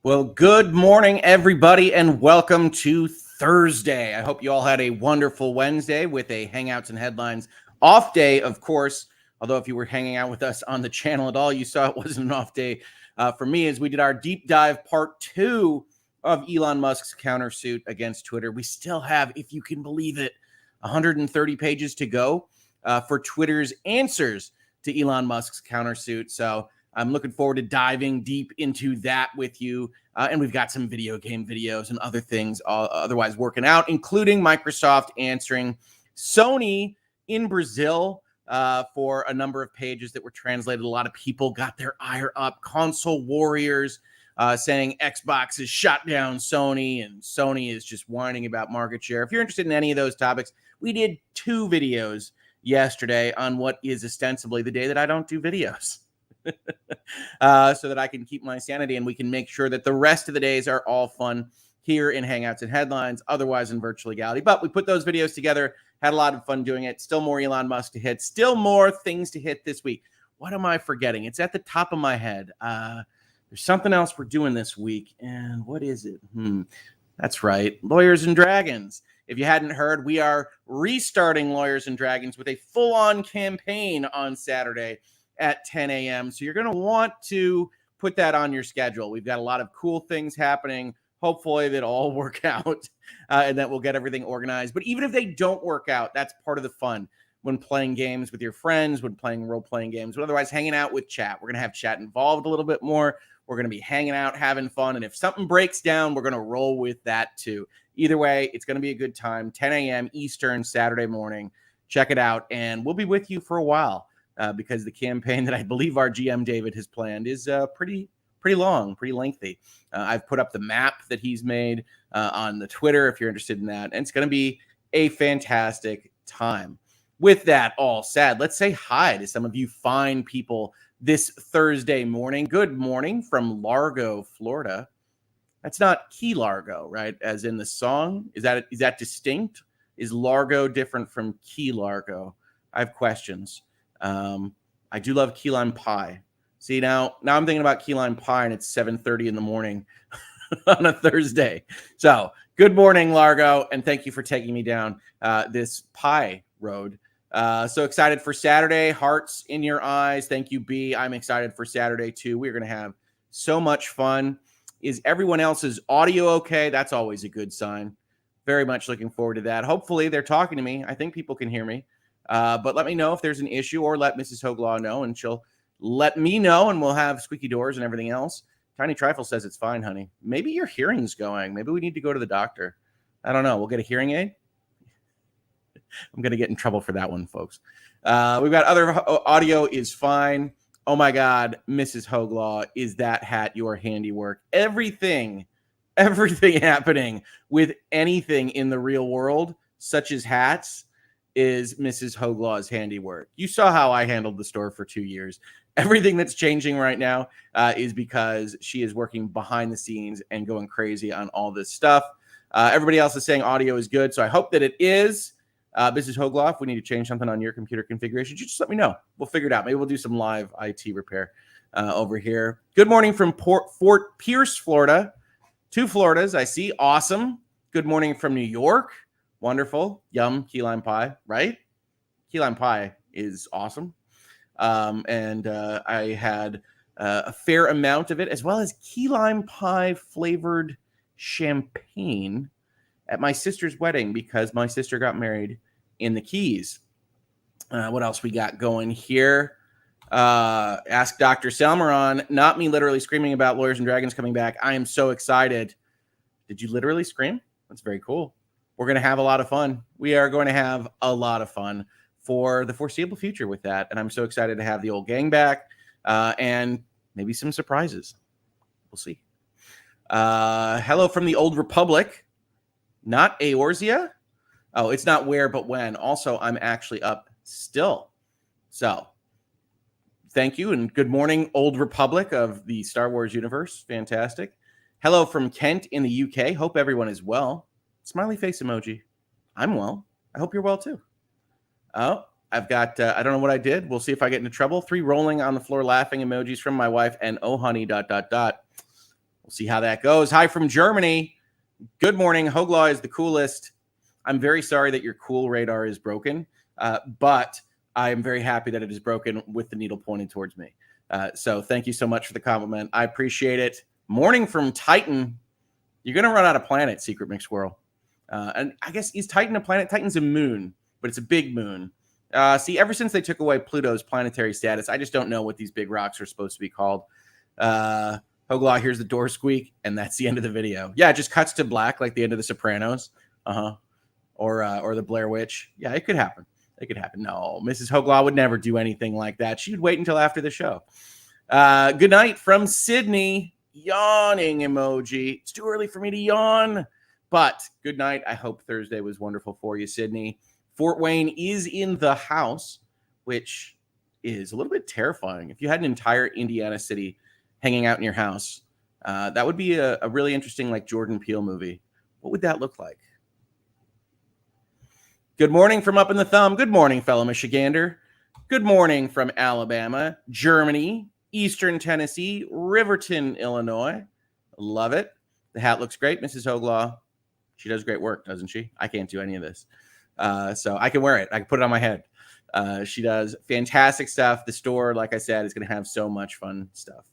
Well, good morning, everybody, and welcome to Thursday. I hope you all had a wonderful Wednesday with a Hangouts and Headlines off day, of course. Although if you were hanging out with us on the channel at all, you saw it wasn't an off day for me as we did our deep dive part 2 of Elon Musk's countersuit against Twitter. We still have, if you can believe it, 130 pages to go for Twitter's answers to Elon Musk's countersuit. So I'm looking forward to diving deep into that with you. And we've got some video game videos and other things otherwise working out, including Microsoft answering Sony in Brazil for a number of pages that were translated. A lot of people got their ire up. Console warriors saying Xbox has shut down Sony and Sony is just whining about market share. If you're interested in any of those topics, we did 2 videos yesterday on what is ostensibly the day that I don't do videos. So that I can keep my sanity and we can make sure that the rest of the days are all fun here in Hangouts and Headlines, otherwise in Virtual Legality. But we put those videos together, had a lot of fun doing it. Still more Elon Musk to hit, still more things to hit this week. What am I forgetting? It's at the top of my head. There's something else we're doing this week. And what is it? That's right. Lawyers and Dragons. If you hadn't heard, we are restarting Lawyers and Dragons with a full-on campaign on Saturday at 10 a.m. So you're going to want to put that on your schedule. We've got a lot of cool things happening. Hopefully that all work out and that we'll get everything organized. But even if they don't work out, that's part of the fun when playing games with your friends, when playing role-playing games, but otherwise hanging out with chat. We're going to have chat involved a little bit more. We're going to be hanging out, having fun. And if something breaks down, we're going to roll with that too. Either way, it's going to be a good time. 10 a.m. Eastern, Saturday morning. Check it out. And we'll be with you for a while. Because the campaign that I believe our GM David has planned is pretty long, pretty lengthy. I've put up the map that he's made on the Twitter if you're interested in that. And it's going to be a fantastic time. With that all said, let's say hi to some of you fine people this Thursday morning. Good morning from Largo, Florida. That's not Key Largo, right? As in the song. Is that distinct? Is Largo different from Key Largo? I have questions. I do love key lime pie. See, now I'm thinking about key lime pie and it's 7:30 in the morning on a Thursday. So good morning, Largo. And thank you for taking me down this pie road. So excited for Saturday. Hearts in your eyes. Thank you, B. I'm excited for Saturday too. We're going to have so much fun. Is everyone else's audio okay? That's always a good sign. Very much looking forward to that. Hopefully they're talking to me. I think people can hear me. But let me know if there's an issue or let Mrs. Hoeg Law know and she'll let me know and we'll have squeaky doors and everything else. Tiny Trifle says it's fine, honey. Maybe your hearing's going. Maybe we need to go to the doctor. I don't know. We'll get a hearing aid. I'm going to get in trouble for that one, folks. We've got other audio is fine. Oh my God, Mrs. Hoeg Law, is that hat your handiwork? Everything happening with anything in the real world, such as hats, is Mrs. Hoeg Law's handiwork. You saw how I handled the store for 2 years. Everything that's changing right now is because she is working behind the scenes and going crazy on all this stuff. Everybody else is saying audio is good, so I hope that it is. Mrs. Hoeg Law, if we need to change something on your computer configuration, just let me know. We'll figure it out. Maybe we'll do some live IT repair over here. Good morning from Fort Pierce, Florida. 2 Floridas, I see. Awesome. Good morning from New York. Wonderful. Yum. Key lime pie, right? Key lime pie is awesome. And I had a fair amount of it, as well as key lime pie flavored champagne at my sister's wedding because my sister got married in the Keys. What else we got going here? Ask Dr. Salmeron, not me literally screaming about Lawyers and Dragons coming back. I am so excited. Did you literally scream? That's very cool. We're going to have a lot of fun. We are going to have a lot of fun for the foreseeable future with that. And I'm so excited to have the old gang back and maybe some surprises. We'll see. Hello from the Old Republic. Not Eorzea. Oh, it's not where, but when. Also, I'm actually up still. So thank you and good morning, Old Republic of the Star Wars universe. Fantastic. Hello from Kent in the UK. Hope everyone is well. Smiley face emoji. I'm well. I hope you're well too. Oh, I've got, I don't know what I did. We'll see if I get into trouble. 3 rolling on the floor laughing emojis from my wife and oh honey, ... Well, We'll see how that goes. Hi from Germany. Good morning. Hoeg Law is the coolest. I'm very sorry that your cool radar is broken, but I am very happy that it is broken with the needle pointed towards me. So thank you so much for the compliment. I appreciate it. Morning from Titan. You're going to run out of planet, Secret McSquirrel. And I guess, is Titan a planet? Titan's a moon, but it's a big moon. See, ever since they took away Pluto's planetary status, I just don't know what these big rocks are supposed to be called. Hoeg Law, here's the door squeak, and that's the end of the video. Yeah, it just cuts to black like the end of The Sopranos. Or the Blair Witch. Yeah, it could happen. It could happen. No, Mrs. Hoeg Law would never do anything like that. She'd wait until after the show. Good night from Sydney. Yawning emoji. It's too early for me to yawn, but good night. I hope Thursday was wonderful for you, Sydney. Fort Wayne is in the house, which is a little bit terrifying. If you had an entire Indiana city hanging out in your house, that would be a really interesting, like, Jordan Peele movie. What would that look like? Good morning from up in the thumb. Good morning, fellow Michigander. Good morning from Alabama, Germany, Eastern Tennessee, Riverton, Illinois. Love it. The hat looks great, Mrs. Hoeg Law. She does great work, doesn't she? I can't do any of this. So I can wear it. I can put it on my head. She does fantastic stuff. The store, like I said, is going to have so much fun stuff.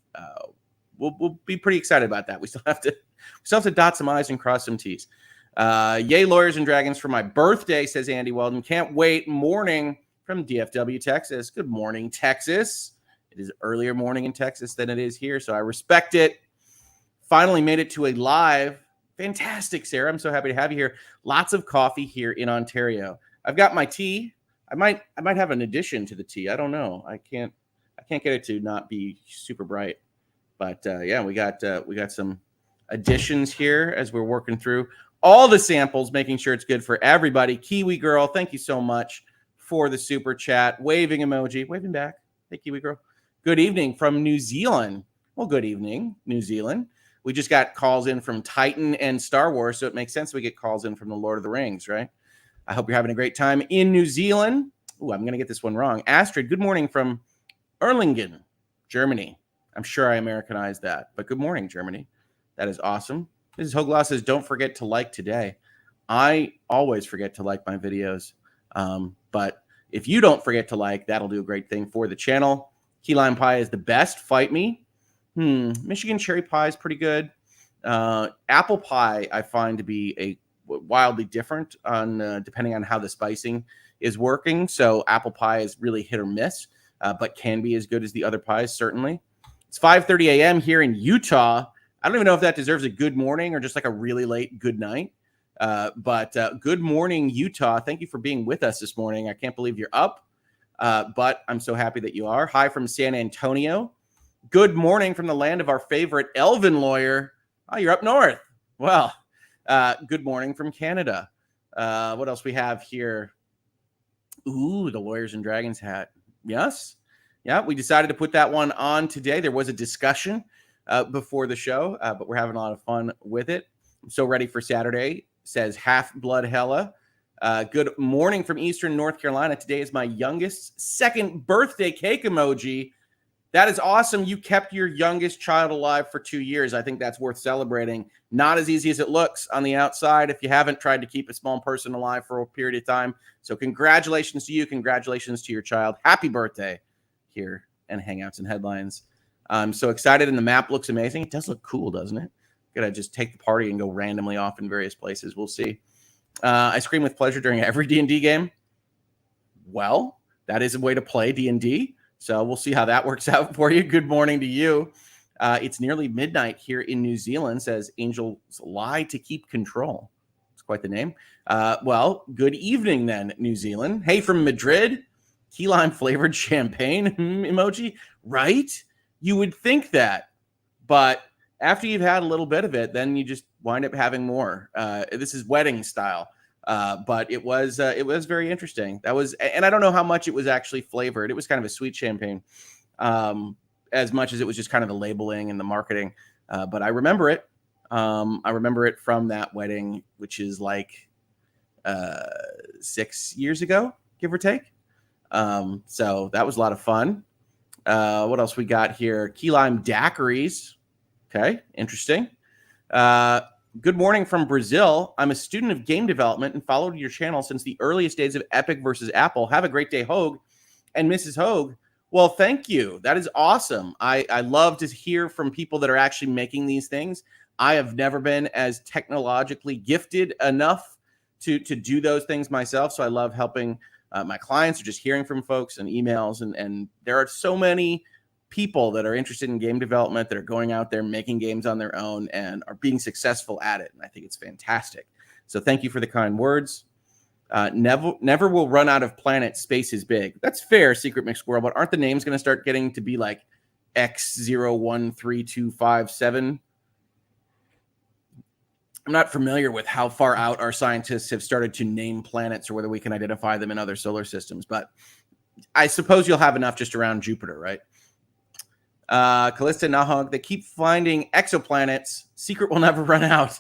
We'll be pretty excited about that. We still have to dot some I's and cross some T's. Yay, Lawyers and Dragons for my birthday, says Andy Weldon. Can't wait. Morning from DFW, Texas. Good morning, Texas. It is earlier morning in Texas than it is here, so I respect it. Finally made it to a live. Fantastic, Sarah. I'm so happy to have you here. Lots of coffee here in Ontario. I've got my tea. I might have an addition to the tea. I don't know. I can't get it to not be super bright. But yeah, we got some additions here as we're working through all the samples, making sure it's good for everybody. Kiwi Girl, thank you so much for the super chat. Waving emoji. Waving back. Hey, Kiwi Girl. Good evening from New Zealand. Well, good evening, New Zealand. We just got calls in from Titan and Star Wars, so it makes sense we get calls in from the Lord of the Rings, right? I hope you're having a great time in New Zealand. Ooh, I'm going to get this one wrong. Astrid, good morning from Erlangen, Germany. I'm sure I Americanized that, but good morning, Germany. That is awesome. Mrs. Hoeg Law says, don't forget to like today. I always forget to like my videos, but if you don't forget to like, that'll do a great thing for the channel. Key lime pie is the best. Fight me. Michigan cherry pie is pretty good. Apple pie I find to be a wildly different on depending on how the spicing is working. So apple pie is really hit or miss, but can be as good as the other pies, certainly. It's 5:30 a.m. here in Utah. I don't even know if that deserves a good morning or just like a really late good night. But good morning, Utah. Thank you for being with us this morning. I can't believe you're up, but I'm so happy that you are. Hi from San Antonio. Good morning from the land of our favorite Elvin lawyer. Oh, you're up north. Well, good morning from Canada. What else we have here? Ooh, the Lawyers and Dragons hat. Yes. Yeah, we decided to put that one on today. There was a discussion before the show, but we're having a lot of fun with it. I'm so ready for Saturday, says Half Blood Hella. Good morning from Eastern North Carolina. Today is my youngest second birthday cake emoji. That is awesome. You kept your youngest child alive for 2 years. I think that's worth celebrating. Not as easy as it looks on the outside if you haven't tried to keep a small person alive for a period of time. So congratulations to you. Congratulations to your child. Happy birthday here and Hangouts and Headlines. I'm so excited, and the map looks amazing. It does look cool, doesn't it? Gotta just take the party and go randomly off in various places. We'll see. I scream with pleasure during every D&D game. Well, that is a way to play D&D. So we'll see how that works out for you. Good morning to you. It's nearly midnight here in New Zealand, says Angels Lie to Keep Control. It's quite the name. Well, good evening then, New Zealand. Hey, from Madrid, key lime flavored champagne emoji, right? You would think that, but after you've had a little bit of it, then you just wind up having more. This is wedding style. But it was very interesting. That was, and I don't know how much it was actually flavored. It was kind of a sweet champagne, as much as it was just kind of the labeling and the marketing. But I remember it. I remember it from that wedding, which is like 6 years ago, give or take. So that was a lot of fun. What else we got here? Key lime daiquiris. Okay, interesting. Good morning from Brazil. I'm a student of game development and followed your channel since the earliest days of Epic versus Apple. Have a great day, Hoeg and Mrs. Hoeg. Well, thank you. That is awesome. I love to hear from people that are actually making these things. I have never been as technologically gifted enough to do those things myself. So I love helping my clients or just hearing from folks and emails. And there are so many people that are interested in game development that are going out there making games on their own and are being successful at it. And I think it's fantastic. So thank you for the kind words. Never will run out of planets. Space is big. That's fair, Secret McSquirrel, but aren't the names going to start getting to be like X013257? I'm not familiar with how far out our scientists have started to name planets or whether we can identify them in other solar systems, but I suppose you'll have enough just around Jupiter, right? Callista Nahog, they keep finding exoplanets. Secret will never run out.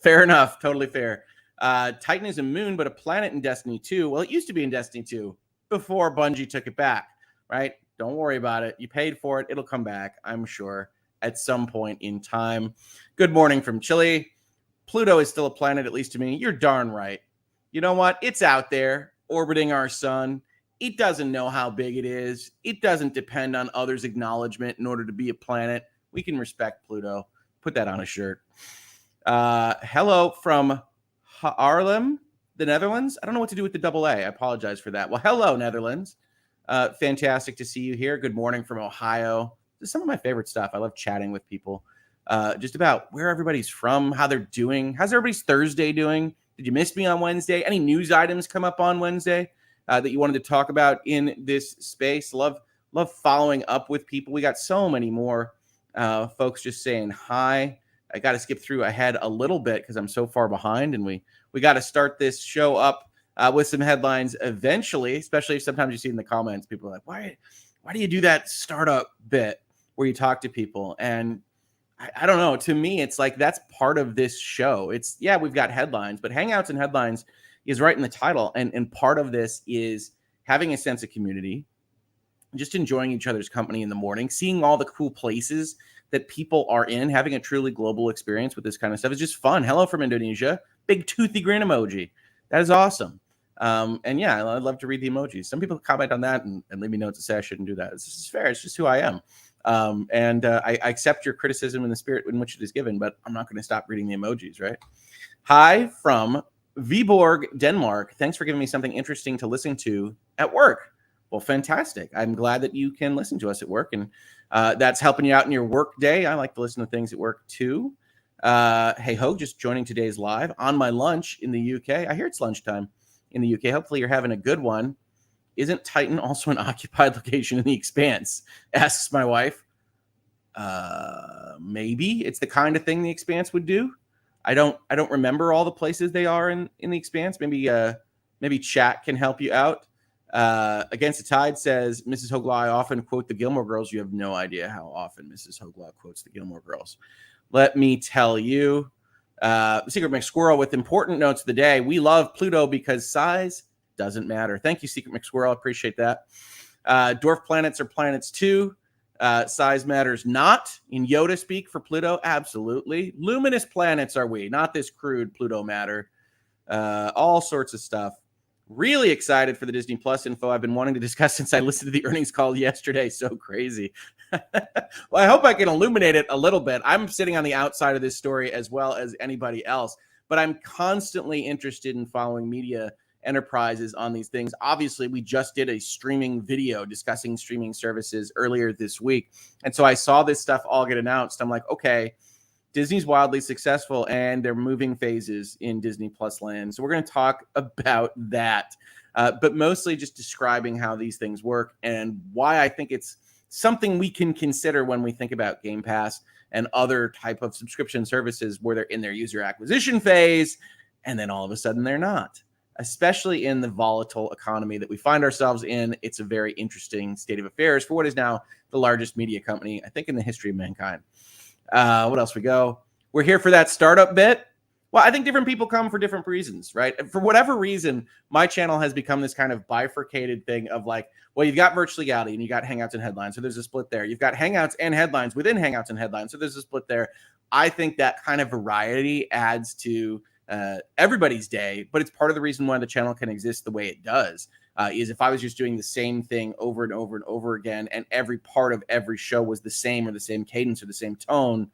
Fair enough. Totally fair. Titan is a moon, but a planet in Destiny 2. Well, it used to be in Destiny 2 before Bungie took it back, right? Don't worry about it. You paid for it. It'll come back, I'm sure, at some point in time. Good morning from Chile. Pluto is still a planet, at least to me. You're darn right. You know what? It's out there orbiting our sun. It doesn't know how big it is. It doesn't depend on others' acknowledgement in order to be a planet. We can respect Pluto. Put that on a shirt. Hello from Haarlem, the Netherlands. I don't know what to do with the double A. I apologize for that. Well, hello, Netherlands. Fantastic to see you here. Good morning from Ohio. This is some of my favorite stuff. I love chatting with people just about where everybody's from, how they're doing. How's everybody's Thursday doing? Did you miss me on Wednesday? Any news items come up on Wednesday that you wanted to talk about in this space? Love following up with people. We got so many more folks just saying hi. I got to skip through ahead a little bit because I'm so far behind, and we got to start this show up with some headlines eventually, especially if sometimes you see in the comments, people are like, why do you do that startup bit where you talk to people? And I don't know. To me, it's like that's part of this show. It's, yeah, we've got headlines, but Hangouts and Headlines is right in the title. And part of this is having a sense of community, just enjoying each other's company in the morning, seeing all the cool places that people are in, having a truly global experience with this kind of stuff is just fun. Hello from Indonesia. Big toothy grin emoji. That is awesome. And yeah, I'd love to read the emojis. Some people comment on that and leave me notes to say I shouldn't do that. This is fair. It's just who I am. I accept your criticism in the spirit in which it is given, but I'm not going to stop reading the emojis, right? Hi from Viborg, Denmark. Thanks for giving me something interesting to listen to at work. Well, fantastic. I'm glad that you can listen to us at work, and that's helping you out in your work day. I like to listen to things at work too. Hey, Hoeg, just joining today's live on my lunch in the UK. I hear it's lunchtime in the UK. Hopefully you're having a good one. Isn't Titan also an occupied location in the Expanse? Asks my wife. Maybe it's the kind of thing the Expanse would do. I don't remember all the places they are in the Expanse. Maybe chat can help you out. Against the Tide says, Mrs. Hoeg Law, I often quote the Gilmore Girls. You have no idea how often Mrs. Hoeg Law quotes the Gilmore Girls. Let me tell you. Secret McSquirrel with important notes of the day. We love Pluto because size doesn't matter. Thank you, Secret McSquirrel. I appreciate that. Dwarf planets are planets too. Size matters not. In Yoda speak for Pluto, absolutely. Luminous planets are we, not this crude Pluto matter. All sorts of stuff. Really excited for the Disney Plus info I've been wanting to discuss since I listened to the earnings call yesterday. So crazy. Well, I hope I can illuminate it a little bit. I'm sitting on the outside of this story as well as anybody else, but I'm constantly interested in following media enterprises on these things. Obviously, we just did a streaming video discussing streaming services earlier this week. And so I saw this stuff all get announced. I'm like, okay, Disney's wildly successful and they're moving phases in Disney Plus land. So we're going to talk about that, but mostly just describing how these things work and why I think it's something we can consider when we think about Game Pass and other type of subscription services where they're in their user acquisition phase and then all of a sudden they're not. Especially in the volatile economy that we find ourselves in, it's a very interesting state of affairs for what is now the largest media company, I think, in the history of mankind. What else we go? We're here for that startup bit. Well, I think different people come for different reasons, right? For whatever reason, my channel has become this kind of bifurcated thing of like, well, you've got Virtual Legality and you got Hangouts and Headlines, so there's a split there. You've got Hangouts and Headlines within Hangouts and Headlines, so there's a split there. I think that kind of variety adds to everybody's day, but it's part of the reason why the channel can exist the way it does. Is if I was just doing the same thing over and over and over again, and every part of every show was the same or the same cadence or the same tone,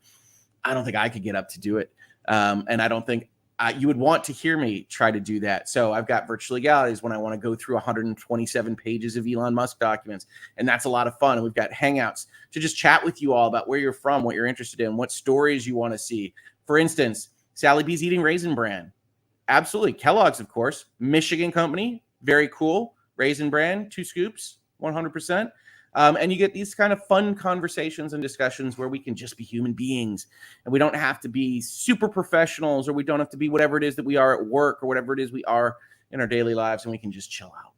I don't think I could get up to do it. And I don't think you would want to hear me try to do that. So I've got Virtual Legalities when I want to go through 127 pages of Elon Musk documents. And that's a lot of fun. And we've got Hangouts to just chat with you all about where you're from, what you're interested in, what stories you want to see. For instance, Sally B's eating Raisin Bran. Absolutely. Kellogg's, of course. Michigan company. Very cool. Raisin Bran, 2 scoops, 100%. And you get these kind of fun conversations and discussions where we can just be human beings and we don't have to be super professionals, or we don't have to be whatever it is that we are at work or whatever it is we are in our daily lives, and we can just chill out.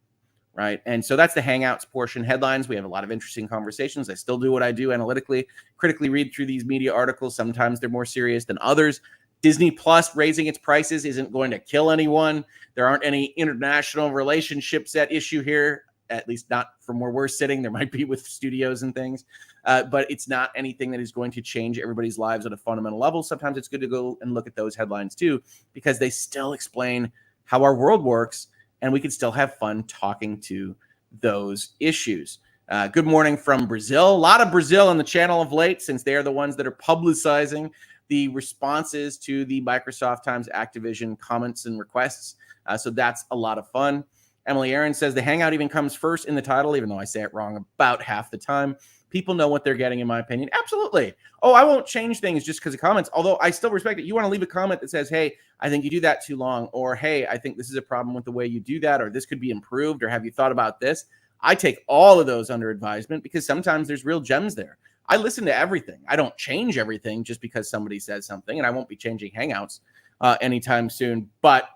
Right. And so that's the Hangouts portion. Headlines, we have a lot of interesting conversations. I still do what I do analytically, critically read through these media articles. Sometimes they're more serious than others. Disney Plus raising its prices isn't going to kill anyone. There aren't any international relationships at issue here. At least not from where we're sitting. There might be with studios and things, but it's not anything that is going to change everybody's lives at a fundamental level. Sometimes it's good to go and look at those headlines too, because they still explain how our world works, and we can still have fun talking to those issues. Good morning from Brazil. A lot of Brazil on the channel of late, since they are the ones that are publicizing the responses to the Microsoft times Activision comments and requests. So that's a lot of fun. Emily Aaron says the Hangout even comes first in the title, even though I say it wrong about half the time. People know what they're getting, in my opinion. Absolutely. Oh, I won't change things just because of comments, although I still respect it. You want to leave a comment that says, hey, I think you do that too long, or hey, I think this is a problem with the way you do that, or this could be improved, or have you thought about this? I take all of those under advisement because sometimes there's real gems there. I listen to everything. I don't change everything just because somebody says something, and I won't be changing Hangouts anytime soon, but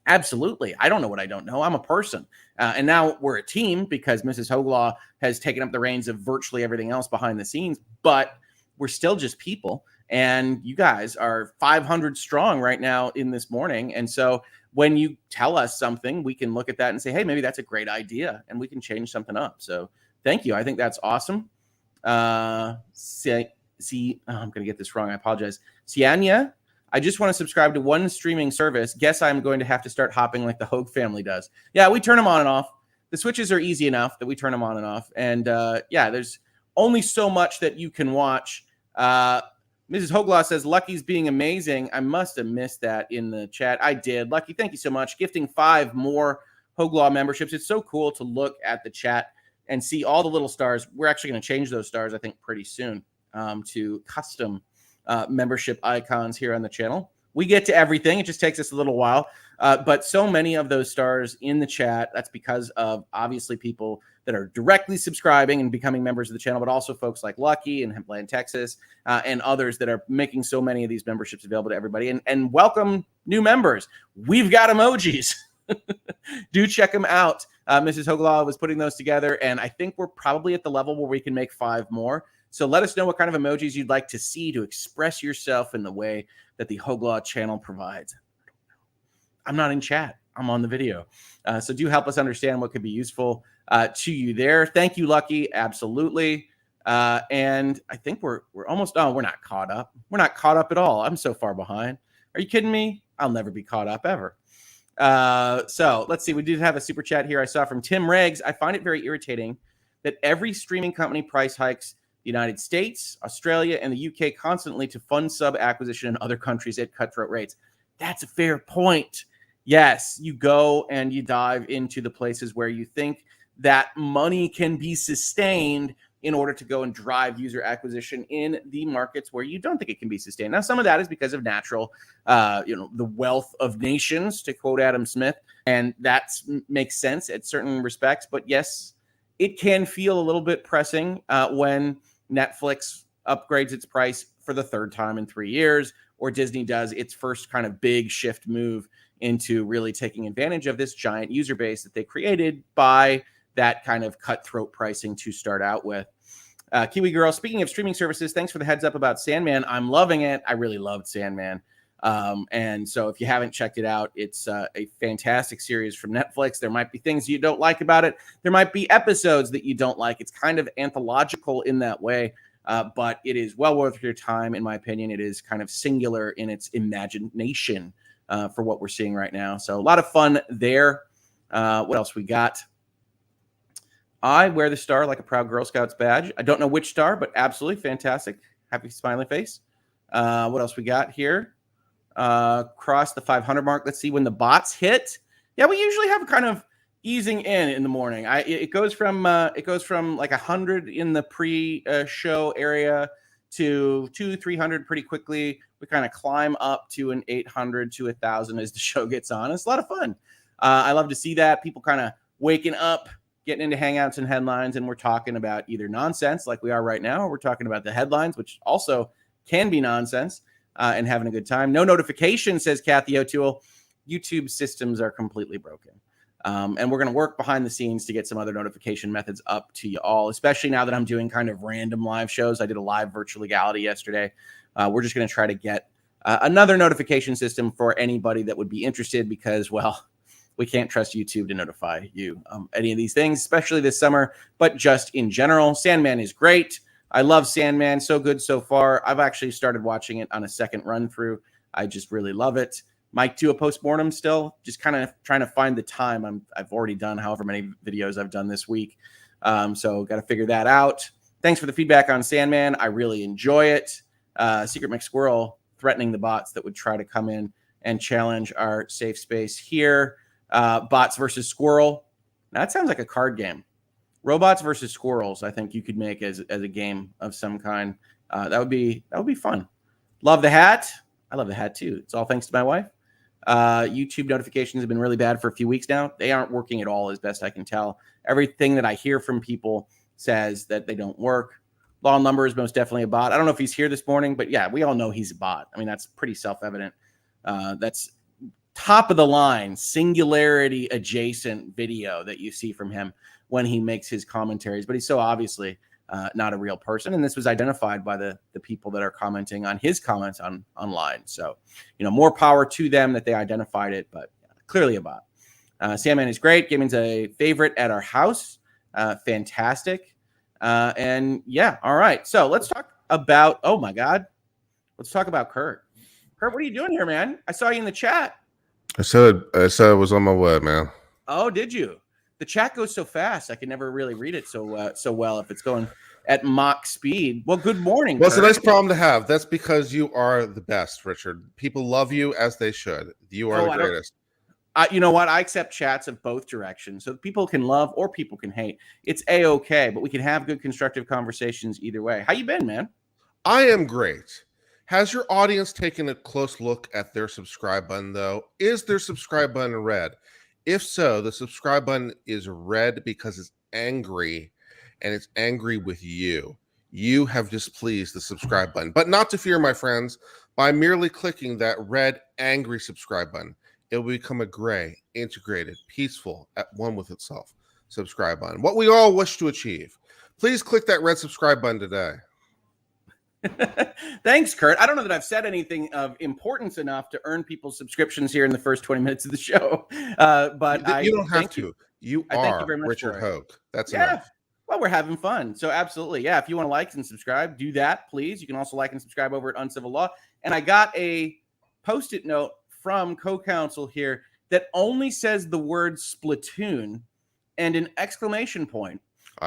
absolutely. I don't know what I don't know. I'm a person. And now we're a team because Mrs. Hoeg Law has taken up the reins of virtually everything else behind the scenes, but we're still just people. And you guys are 500 strong right now in this morning. And so when you tell us something, we can look at that and say, hey, maybe that's a great idea and we can change something up. So thank you. I think that's awesome. I'm going to get this wrong. I apologize. Sianya, I just want to subscribe to one streaming service. Guess I'm going to have to start hopping like the Hoeg family does. Yeah, we turn them on and off. The switches are easy enough that we turn them on and off. And yeah, there's only so much that you can watch. Mrs. Hoeg Law says, Lucky's being amazing. I must have missed that in the chat. I did. Lucky, thank you so much. Gifting 5 more Hoeg Law memberships. It's so cool to look at the chat and see all the little stars. We're actually going to change those stars, I think, pretty soon to custom membership icons here on the channel. We get to everything. It just takes us a little while. But so many of those stars in the chat, that's because of obviously people that are directly subscribing and becoming members of the channel, but also folks like Lucky and Hempland, Texas, and others that are making so many of these memberships available to everybody. And welcome new members. We've got emojis. Do check them out. Mrs. Hoeg Law was putting those together, and I think we're probably at the level where we can make 5 more. So let us know what kind of emojis you'd like to see to express yourself in the way that the Hoeg Law channel provides. I'm not in chat. I'm on the video. So do help us understand what could be useful to you there. Thank you, Lucky. Absolutely. And I think we're almost, we're not caught up. We're not caught up at all. I'm so far behind. Are you kidding me? I'll never be caught up ever. So let's see. We did have a super chat here I saw from Tim Reggs. I find it very irritating that every streaming company price hikes the United States, Australia, and the UK constantly to fund sub acquisition in other countries at cutthroat rates. That's a fair point. Yes, you go and you dive into the places where you think that money can be sustained in order to go and drive user acquisition in the markets where you don't think it can be sustained. Now, some of that is because of natural, the wealth of nations, to quote Adam Smith, and that makes sense at certain respects. But yes, it can feel a little bit pressing when Netflix upgrades its price for the 3rd time in 3 years, or Disney does its first kind of big shift move into really taking advantage of this giant user base that they created by that kind of cutthroat pricing to start out with. Kiwi Girl, speaking of streaming services, thanks for the heads up about Sandman. I'm loving it. I really loved Sandman. And so if you haven't checked it out, it's a fantastic series from Netflix. There might be things you don't like about it. There might be episodes that you don't like. It's kind of anthological in that way, but it is well worth your time, in my opinion. It is kind of singular in its imagination for what we're seeing right now. So a lot of fun there. What else we got? I wear the star like a proud Girl Scouts badge. I don't know which star, but absolutely fantastic. Happy smiley face. What else we got here? Cross the 500 mark. Let's see when the bots hit. Yeah, we usually have kind of easing in the morning. It goes from like 100 in the pre-show area to 200-300 pretty quickly. We kind of climb up to an 800 to 1,000 as the show gets on. It's a lot of fun. I love to see that people kind of waking up, getting into Hangouts and headlines, and we're talking about either nonsense like we are right now, or we're talking about the headlines, which also can be nonsense. And having a good time. No notification, says Kathy O'Toole. YouTube systems are completely broken. And we're going to work behind the scenes to get some other notification methods up to you all, especially now that I'm doing kind of random live shows. I did a live virtual legality yesterday. We're just going to try to get another notification system for anybody that would be interested because, well, we can't trust YouTube to notify you any of these things, especially this summer, but just in general. Sandman is great. I love Sandman. So good so far. I've actually started watching it on a second run through. I just really love it. Might do a postmortem still, just kind of trying to find the time. I've already done however many videos I've done this week. So got to figure that out. Thanks for the feedback on Sandman. I really enjoy it. Secret McSquirrel threatening the bots that would try to come in and challenge our safe space here. Bots versus Squirrel. Now, that sounds like a card game. Robots versus squirrels, I think you could make as a game of some kind. That would be fun. Love the hat. I love the hat too. It's all thanks to my wife. YouTube notifications have been really bad for a few weeks now. They aren't working at all, as best I can tell. Everything that I hear from people says that they don't work. Law and Lumber is most definitely a bot. I don't know if he's here this morning, but yeah, we all know he's a bot. I mean, that's pretty self-evident. That's top of the line, singularity adjacent video that you see from him when he makes his commentaries, but he's so obviously not a real person. And this was identified by the people that are commenting on his comments online. So, more power to them that they identified it, but clearly a bot. Sandman is great. Gaming's a favorite at our house. Fantastic. And yeah, all right. So let's talk about, oh my God. Let's talk about Kurt. Kurt, what are you doing here, man? I saw you in the chat. I said I was on my way, man. Oh, did you? The chat goes so fast, I can never really read it so well if it's going at Mach speed. Well, good morning. Well, it's a nice problem to have. That's because you are the best, Richard. People love you as they should. You are the greatest. You know what? I accept chats of both directions. So people can love or people can hate. It's A-okay, but we can have good constructive conversations either way. How you been, man? I am great. Has your audience taken a close look at their subscribe button, though? Is their subscribe button red? If so, the subscribe button is red because it's angry, and it's angry with you. You have displeased the subscribe button. But not to fear, my friends. By merely clicking that red, angry subscribe button, it will become a gray, integrated, peaceful, at one with itself subscribe button. What we all wish to achieve. Please click that red subscribe button today. Thanks, Kurt. I don't know that I've said anything of importance enough to earn people's subscriptions here in the first 20 minutes of the show. But you don't have to. You are Richard Hoeg. That's enough. Well, we're having fun. So absolutely. Yeah. If you want to like and subscribe, do that, please. You can also like and subscribe over at Uncivil Law. And I got a Post-it note from co-counsel here that only says the word Splatoon and an exclamation point.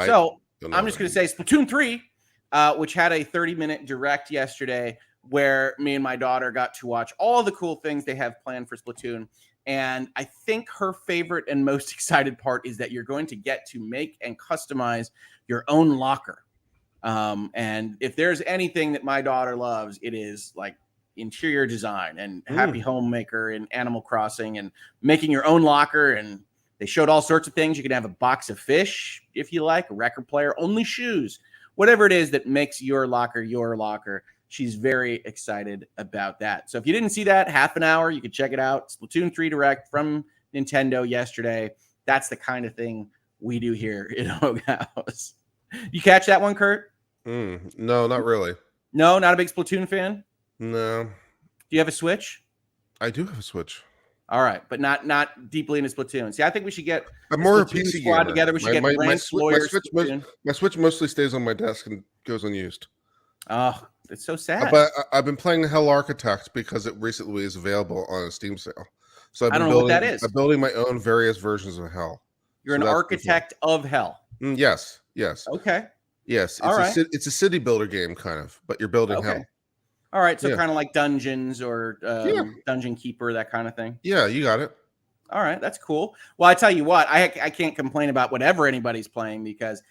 So I'm just going to say Splatoon 3. Which had a 30-minute direct yesterday where me and my daughter got to watch all the cool things they have planned for Splatoon. And I think her favorite and most excited part is that you're going to get to make and customize your own locker. And if there's anything that my daughter loves, it is like interior design and Happy Homemaker and Animal Crossing and making your own locker. And they showed all sorts of things. You can have a box of fish if you like, a record player, only shoes. Whatever it is that makes your locker, she's very excited about that. So if you didn't see that, half an hour, you can check it out. Splatoon 3 Direct from Nintendo yesterday. That's the kind of thing we do here in Hoeg House. You catch that one, Kurt? No, not really. No, not a big Splatoon fan? No. Do you have a Switch? I do have a Switch. All right, but not deeply into Splatoon. See, I think we should get I'm the more a Splatoon PC squad gamer. together. We should get Lance Lawyer Splatoon. My Switch mostly stays on my desk and goes unused. Oh, it's so sad. But I've been playing Hell Architect because it recently is available on a Steam sale. So I don't know what that is. I'm building my own various versions of Hell. You're an architect of Hell. Yes. Okay. Yes. It's a city builder game, kind of, but you're building Hell. All right, so kind of like Dungeons or Dungeon Keeper, that kind of thing. Yeah, you got it. All right, that's cool. Well, I tell you what, I can't complain about whatever anybody's playing because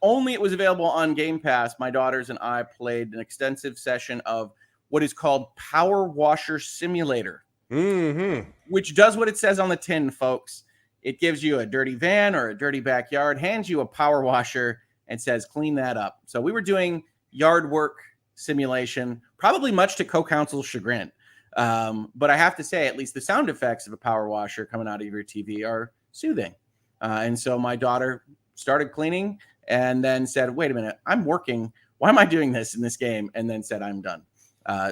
only it was available on Game Pass. My daughters and I played an extensive session of what is called Power Washer Simulator, which does what it says on the tin, folks. It gives you a dirty van or a dirty backyard, hands you a power washer, and says clean that up. So we were doing yard work simulation, probably much to co-counsel's chagrin. But I have to say, at least the sound effects of a power washer coming out of your TV are soothing. And so my daughter started cleaning and then said, wait a minute, I'm working. Why am I doing this in this game? And then said, I'm done.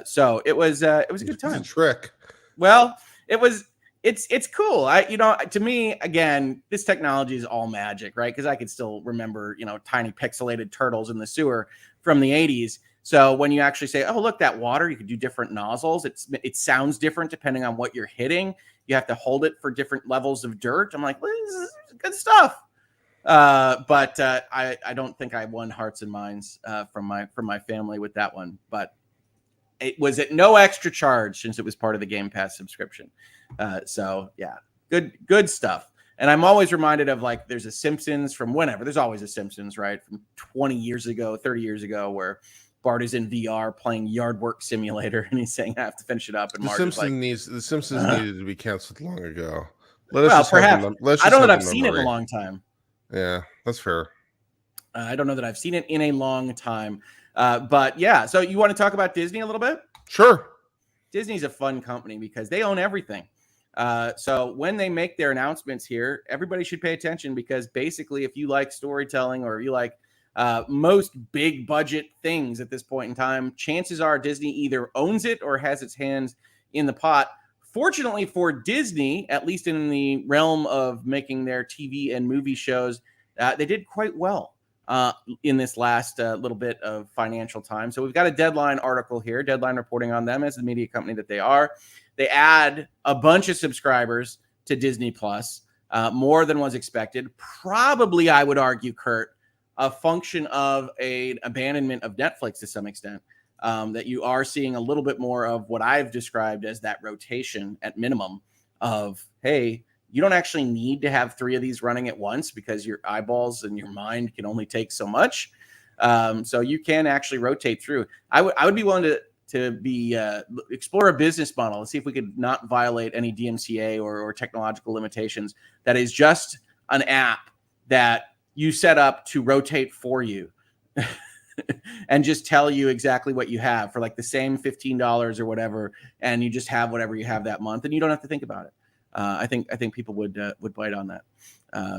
So it was a good time. It's a trick. Well, it's cool. To me, again, this technology is all magic, right? Because I could still remember, tiny pixelated turtles in the sewer from the 80s. So when you actually say, oh, look, that water, you could do different nozzles. It sounds different depending on what you're hitting. You have to hold it for different levels of dirt. I'm like, well, this is good stuff. But I don't think I won hearts and minds from my family with that one. But it was at no extra charge since it was part of the Game Pass subscription. So yeah, good stuff. And I'm always reminded of there's a Simpsons from whenever. There's always a Simpsons, right? From 20 years ago, 30 years ago, where Bart is in VR playing Yard Work Simulator, and he's saying, "I have to finish it up." And The Simpsons needed to be canceled long ago. Perhaps I don't know that I've seen it in a long time. Yeah, that's fair. I don't know that I've seen it in a long time, but yeah. So you want to talk about Disney a little bit? Sure. Disney's a fun company because they own everything. So when they make their announcements here, everybody should pay attention because basically, if you like storytelling or you like most big budget things at this point in time, chances are Disney either owns it or has its hands in the pot. Fortunately for Disney, at least in the realm of making their TV and movie shows, they did quite well in this last little bit of financial time. So we've got a Deadline article here, Deadline reporting on them as the media company that they are. They add a bunch of subscribers to Disney Plus, more than was expected. Probably, I would argue, Kurt, a function of an abandonment of Netflix to some extent, that you are seeing a little bit more of what I've described as that rotation at minimum of, hey, you don't actually need to have 3 of these running at once because your eyeballs and your mind can only take so much. So you can actually rotate through. I would be willing to explore a business model and see if we could not violate any DMCA or technological limitations. That is just an app that you set up to rotate for you and just tell you exactly what you have for the same $15 or whatever. And you just have whatever you have that month and you don't have to think about it. I think people would bite on that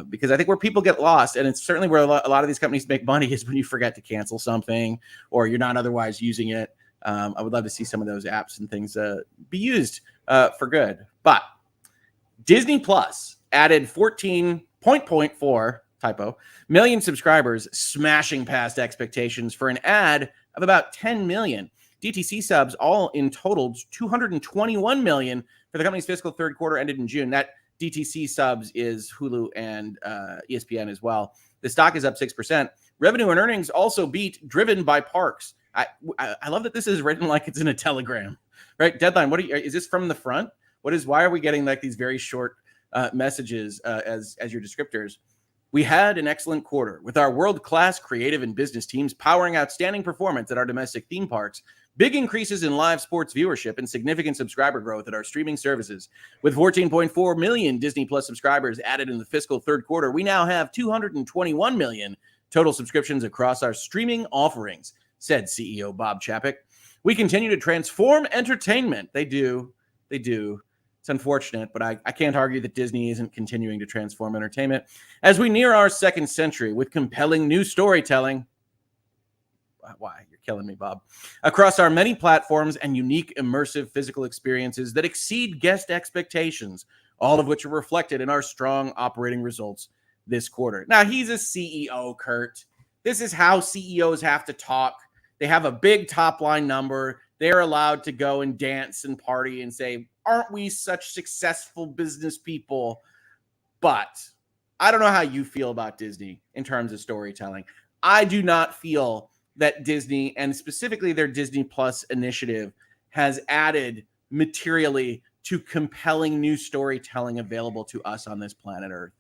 because I think where people get lost, and it's certainly where a lot of these companies make money, is when you forget to cancel something or you're not otherwise using it. I would love to see some of those apps and things be used for good. But Disney Plus added 14.4 million subscribers, smashing past expectations for an ad of about 10 million. DTC subs all in totaled 221 million for the company's fiscal third quarter ended in June. That DTC subs is Hulu and ESPN as well. The stock is up 6%. Revenue and earnings also beat, driven by parks. I love that this is written like it's in a telegram, right? Deadline. Is this from the front? Why are we getting these very short messages as your descriptors? We had an excellent quarter with our world-class creative and business teams powering outstanding performance at our domestic theme parks, big increases in live sports viewership, and significant subscriber growth at our streaming services. With 14.4 million Disney Plus subscribers added in the fiscal third quarter, we now have 221 million total subscriptions across our streaming offerings, said CEO Bob Chapek. We continue to transform entertainment. They do. It's unfortunate, but I can't argue that Disney isn't continuing to transform entertainment as we near our second century with compelling new storytelling. Why? You're killing me, Bob. Across our many platforms and unique immersive physical experiences that exceed guest expectations, all of which are reflected in our strong operating results this quarter. Now, he's a CEO, Kurt. This is how CEOs have to talk. They have a big top line number. They're allowed to go and dance and party and say, aren't we such successful business people? But I don't know how you feel about Disney in terms of storytelling. I do not feel that Disney, and specifically their Disney Plus initiative, has added materially to compelling new storytelling available to us on this planet Earth.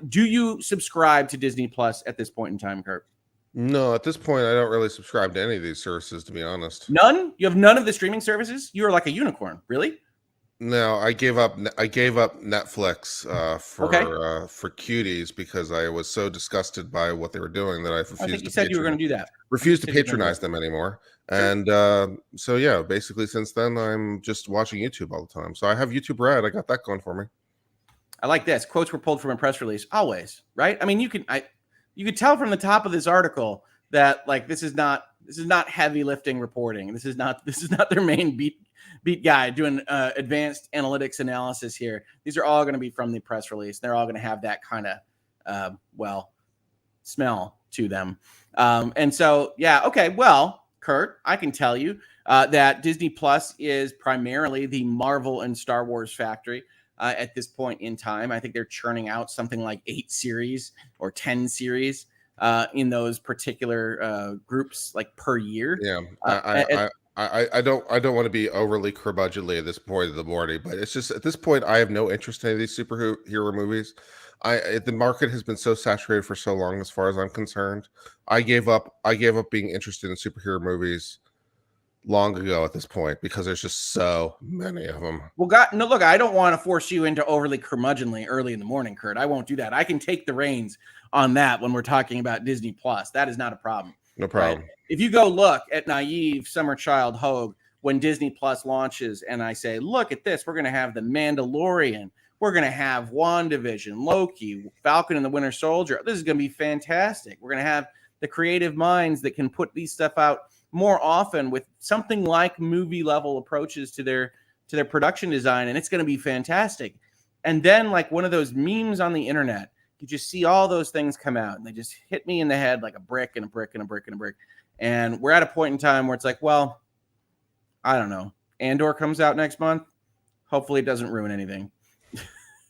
Do you subscribe to Disney Plus at this point in time, Kurt? No, at this point, I don't really subscribe to any of these services, to be honest. None? You have none of the streaming services? You're like a unicorn, really? No, I gave up Netflix for cuties because I was so disgusted by what they were doing that I refused. I think you said you were going to do that. Refused to patronize them anymore, and so yeah, basically since then I'm just watching YouTube all the time. So I have YouTube Red. I got that going for me. I like this. Quotes were pulled from a press release. Always, right? I mean, you could tell from the top of this article that like this is not heavy lifting reporting. This is not their main beat guy doing advanced analytics analysis here. These are all going to be from the press release. They're all going to have that kind of smell to them. And so, yeah, okay. Well, Kurt, I can tell you that Disney Plus is primarily the Marvel and Star Wars factory at this point in time. I think they're churning out something like 8 series or 10 series in those particular groups, like per year. Yeah, I don't want to be overly curmudgeonly at this point of the morning, but it's just at this point I have no interest in any of these superhero movies. The market has been so saturated for so long, as far as I'm concerned. I gave up being interested in superhero movies long ago at this point because there's just so many of them. Well, look, I don't want to force you into overly curmudgeonly early in the morning, Kurt. I won't do that. I can take the reins on that when we're talking about Disney Plus. That is not a problem. No problem. Right? If you go look at naive summer child Hoeg when Disney Plus launches and I say, look at this, we're going to have The Mandalorian, we're going to have WandaVision, Loki, Falcon and the Winter Soldier. This is going to be fantastic. We're going to have the creative minds that can put these stuff out more often with something like movie level approaches to their production design. And it's going to be fantastic. And then like one of those memes on the internet, you just see all those things come out and they just hit me in the head like a brick and a brick and a brick and a brick. And we're at a point in time where it's like, well, I don't know. Andor comes out next month. Hopefully it doesn't ruin anything.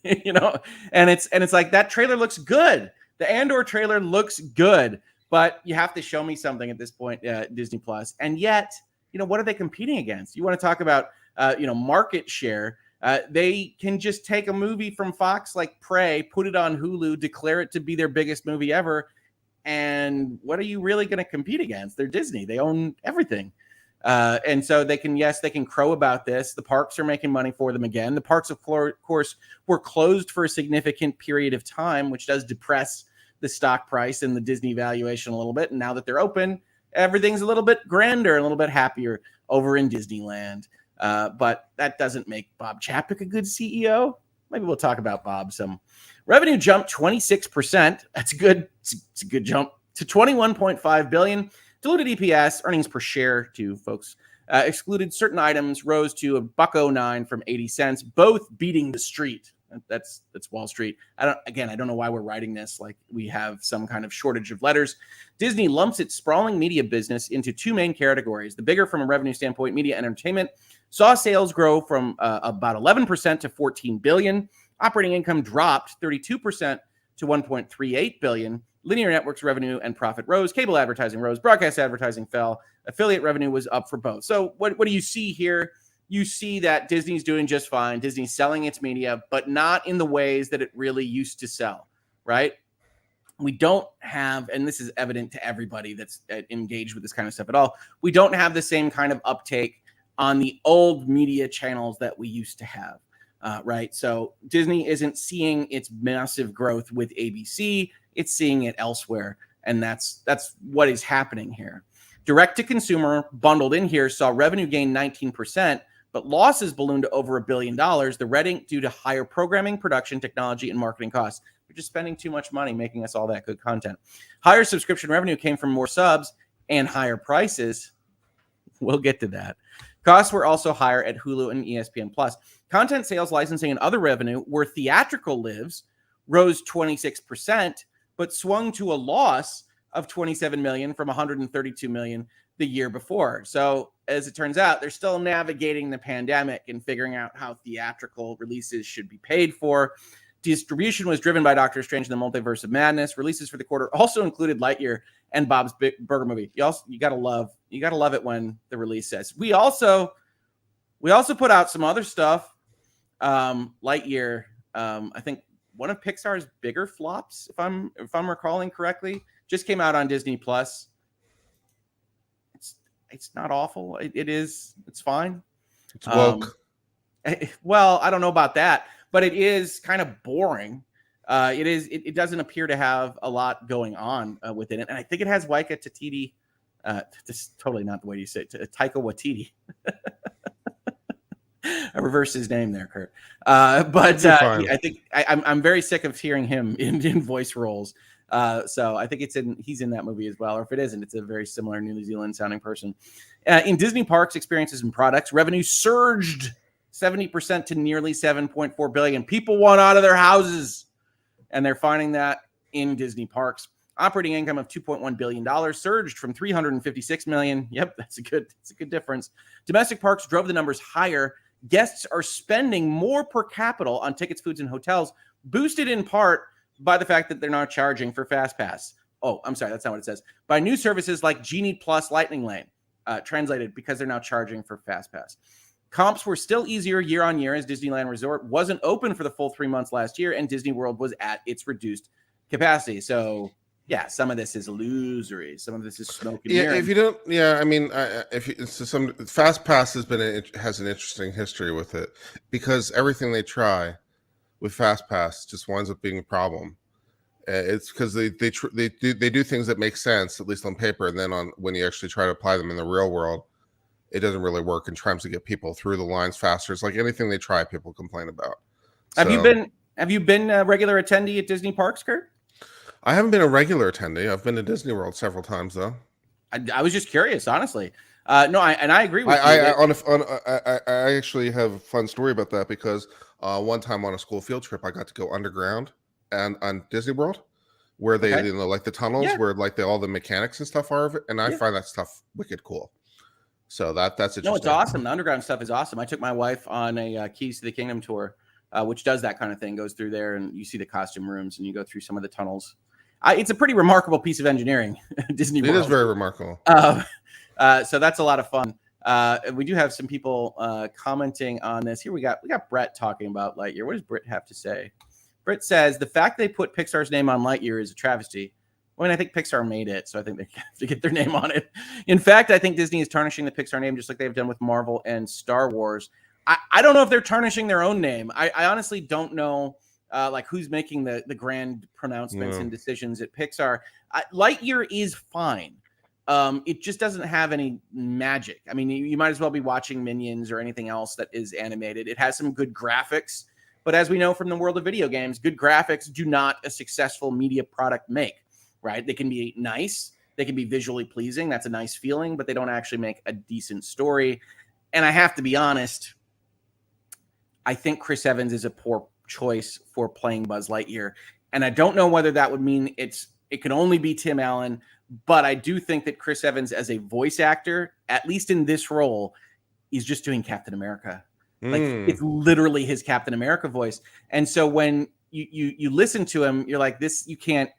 And it's like that trailer looks good. The Andor trailer looks good, but you have to show me something at this point, Disney Plus. And yet, what are they competing against? You want to talk about, market share. They can just take a movie from Fox like Prey, put it on Hulu, declare it to be their biggest movie ever. And what are you really going to compete against? They're Disney. They own everything. And so they can crow about this. The parks are making money for them again. The parks, of course, were closed for a significant period of time, which does depress the stock price and the Disney valuation a little bit. And now that they're open, everything's a little bit grander, a little bit happier over in Disneyland. But that doesn't make Bob Chapek a good CEO. Maybe we'll talk about Bob some. Revenue jumped 26%. That's good. It's a good jump to $21.5 billion. Diluted EPS, earnings per share to folks, excluded certain items, rose to $1.09 from 80 cents, both beating the street. That's Wall Street. I don't know why we're writing this like we have some kind of shortage of letters. Disney lumps its sprawling media business into two main categories. The bigger from a revenue standpoint, media and entertainment, saw sales grow from about 11% to $14 billion. Operating income dropped 32% to $1.38 billion. Linear networks revenue and profit rose. Cable advertising rose. Broadcast advertising fell. Affiliate revenue was up for both. So what do you see here? You see that Disney's doing just fine. Disney's selling its media, but not in the ways that it really used to sell, right? We don't have, and this is evident to everybody that's engaged with this kind of stuff at all, we don't have the same kind of uptake on the old media channels that we used to have. Right. So Disney isn't seeing its massive growth with ABC. It's seeing it elsewhere. And that's what is happening here. Direct to consumer bundled in here saw revenue gain 19%, but losses ballooned to over $1 billion. The reading due to higher programming, production, technology, and marketing costs. We're just spending too much money making us all that good content. Higher subscription revenue came from more subs and higher prices. We'll get to that. Costs were also higher at Hulu and ESPN Plus. Content sales, licensing, and other revenue where theatrical lives rose 26%, but swung to a loss of $27 million from $132 million the year before. So as it turns out, they're still navigating the pandemic and figuring out how theatrical releases should be paid for. Distribution was driven by Doctor Strange and the Multiverse of Madness. Releases for the quarter also included Lightyear and Bob's Burger Movie. You gotta love it when the release says. We also put out some other stuff. Lightyear, I think one of Pixar's bigger flops, if I'm recalling correctly, just came out on Disney Plus. It's not awful. It's fine. It's woke. Well, I don't know about that, but it is kind of boring. It doesn't appear to have a lot going on within it. And I think it has Waika Waititi. This is totally not the way you say it. Taika Waititi. I reversed his name there, Kurt. But I think I'm very sick of hearing him in voice roles. So I think he's in that movie as well. Or if it isn't, it's a very similar New Zealand sounding person. In Disney parks, experiences, and products, revenue surged 70% to nearly $7.4 billion. People want out of their houses, and they're finding that in Disney parks. Operating income of $2.1 billion surged from $356 million. Yep, that's a good difference. Domestic parks drove the numbers higher. Guests are spending more per capita on tickets, foods, and hotels, boosted in part by the fact that they're not charging for FastPass. Oh, I'm sorry, that's not what it says. By new services like Genie Plus Lightning Lane, translated because they're now charging for FastPass. Comps were still easier year on year as Disneyland Resort wasn't open for the full 3 months last year, and Disney World was at its reduced capacity. So, yeah, some of this is illusory. Some of this is smoke and mirrors. If you don't, I mean, FastPass has an interesting history with it because everything they try with FastPass just winds up being a problem. It's because they do things that make sense, at least on paper, and then when you actually try to apply them in the real world, it doesn't really work in terms of get people through the lines faster. It's like anything they try, people complain about. Have you been a regular attendee at Disney parks, Kurt? I haven't been a regular attendee. I've been to Disney World several times, though. I was just curious, honestly. I agree with you. I actually have a fun story about that because one time on a school field trip, I got to go underground and on Disney World, where they like the tunnels where like all the mechanics and stuff are of it, and I find that stuff wicked cool. So that's interesting. No, it's awesome. The underground stuff is awesome. I took my wife on a Keys to the Kingdom tour, which does that kind of thing. Goes through there, and you see the costume rooms, and you go through some of the tunnels. It's a pretty remarkable piece of engineering, Disney World. It is very remarkable. So that's a lot of fun. We do have some people commenting on this. Here we got Brett talking about Lightyear. What does Brett have to say? Brett says the fact they put Pixar's name on Lightyear is a travesty. I mean, I think Pixar made it, so I think they have to get their name on it. In fact, I think Disney is tarnishing the Pixar name just like they've done with Marvel and Star Wars. I don't know if they're tarnishing their own name. I honestly don't know like who's making the grand pronouncements and decisions at Pixar. Lightyear is fine. It just doesn't have any magic. I mean, you might as well be watching Minions or anything else that is animated. It has some good graphics, but as we know from the world of video games, good graphics do not a successful media product make. Right? They can be nice. They can be visually pleasing. That's a nice feeling, but they don't actually make a decent story. And I have to be honest, I think Chris Evans is a poor choice for playing Buzz Lightyear. And I don't know whether that would mean it can only be Tim Allen, but I do think that Chris Evans as a voice actor, at least in this role, is just doing Captain America. Like it's literally his Captain America voice. And so when you listen to him, you're like, this, you can't,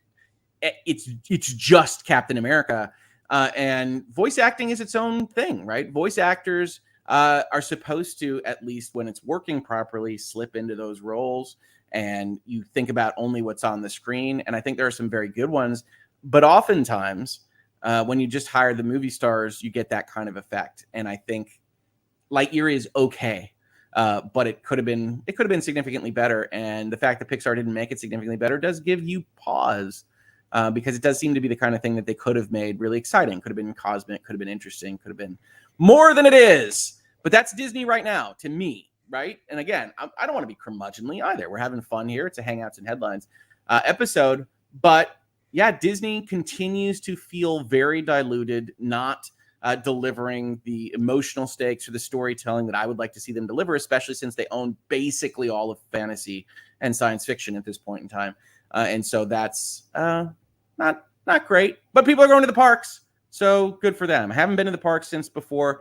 it's just Captain America. And voice acting is its own thing, right? Voice actors are supposed to, at least when it's working properly, slip into those roles. And you think about only what's on the screen. And I think there are some very good ones. But oftentimes, when you just hire the movie stars, you get that kind of effect. And I think Lightyear is okay. But it could have been significantly better. And the fact that Pixar didn't make it significantly better does give you pause. Because it does seem to be the kind of thing that they could have made really exciting. Could have been cosmic, could have been interesting, could have been more than it is. But that's Disney right now, to me, right? And again, I don't want to be curmudgeonly either. We're having fun here. It's a Hangouts and Headlines episode. But yeah, Disney continues to feel very diluted, not delivering the emotional stakes or the storytelling that I would like to see them deliver, especially since they own basically all of fantasy and science fiction at this point in time. And so that's not great, but people are going to the parks, so good for them. I haven't been to the parks since before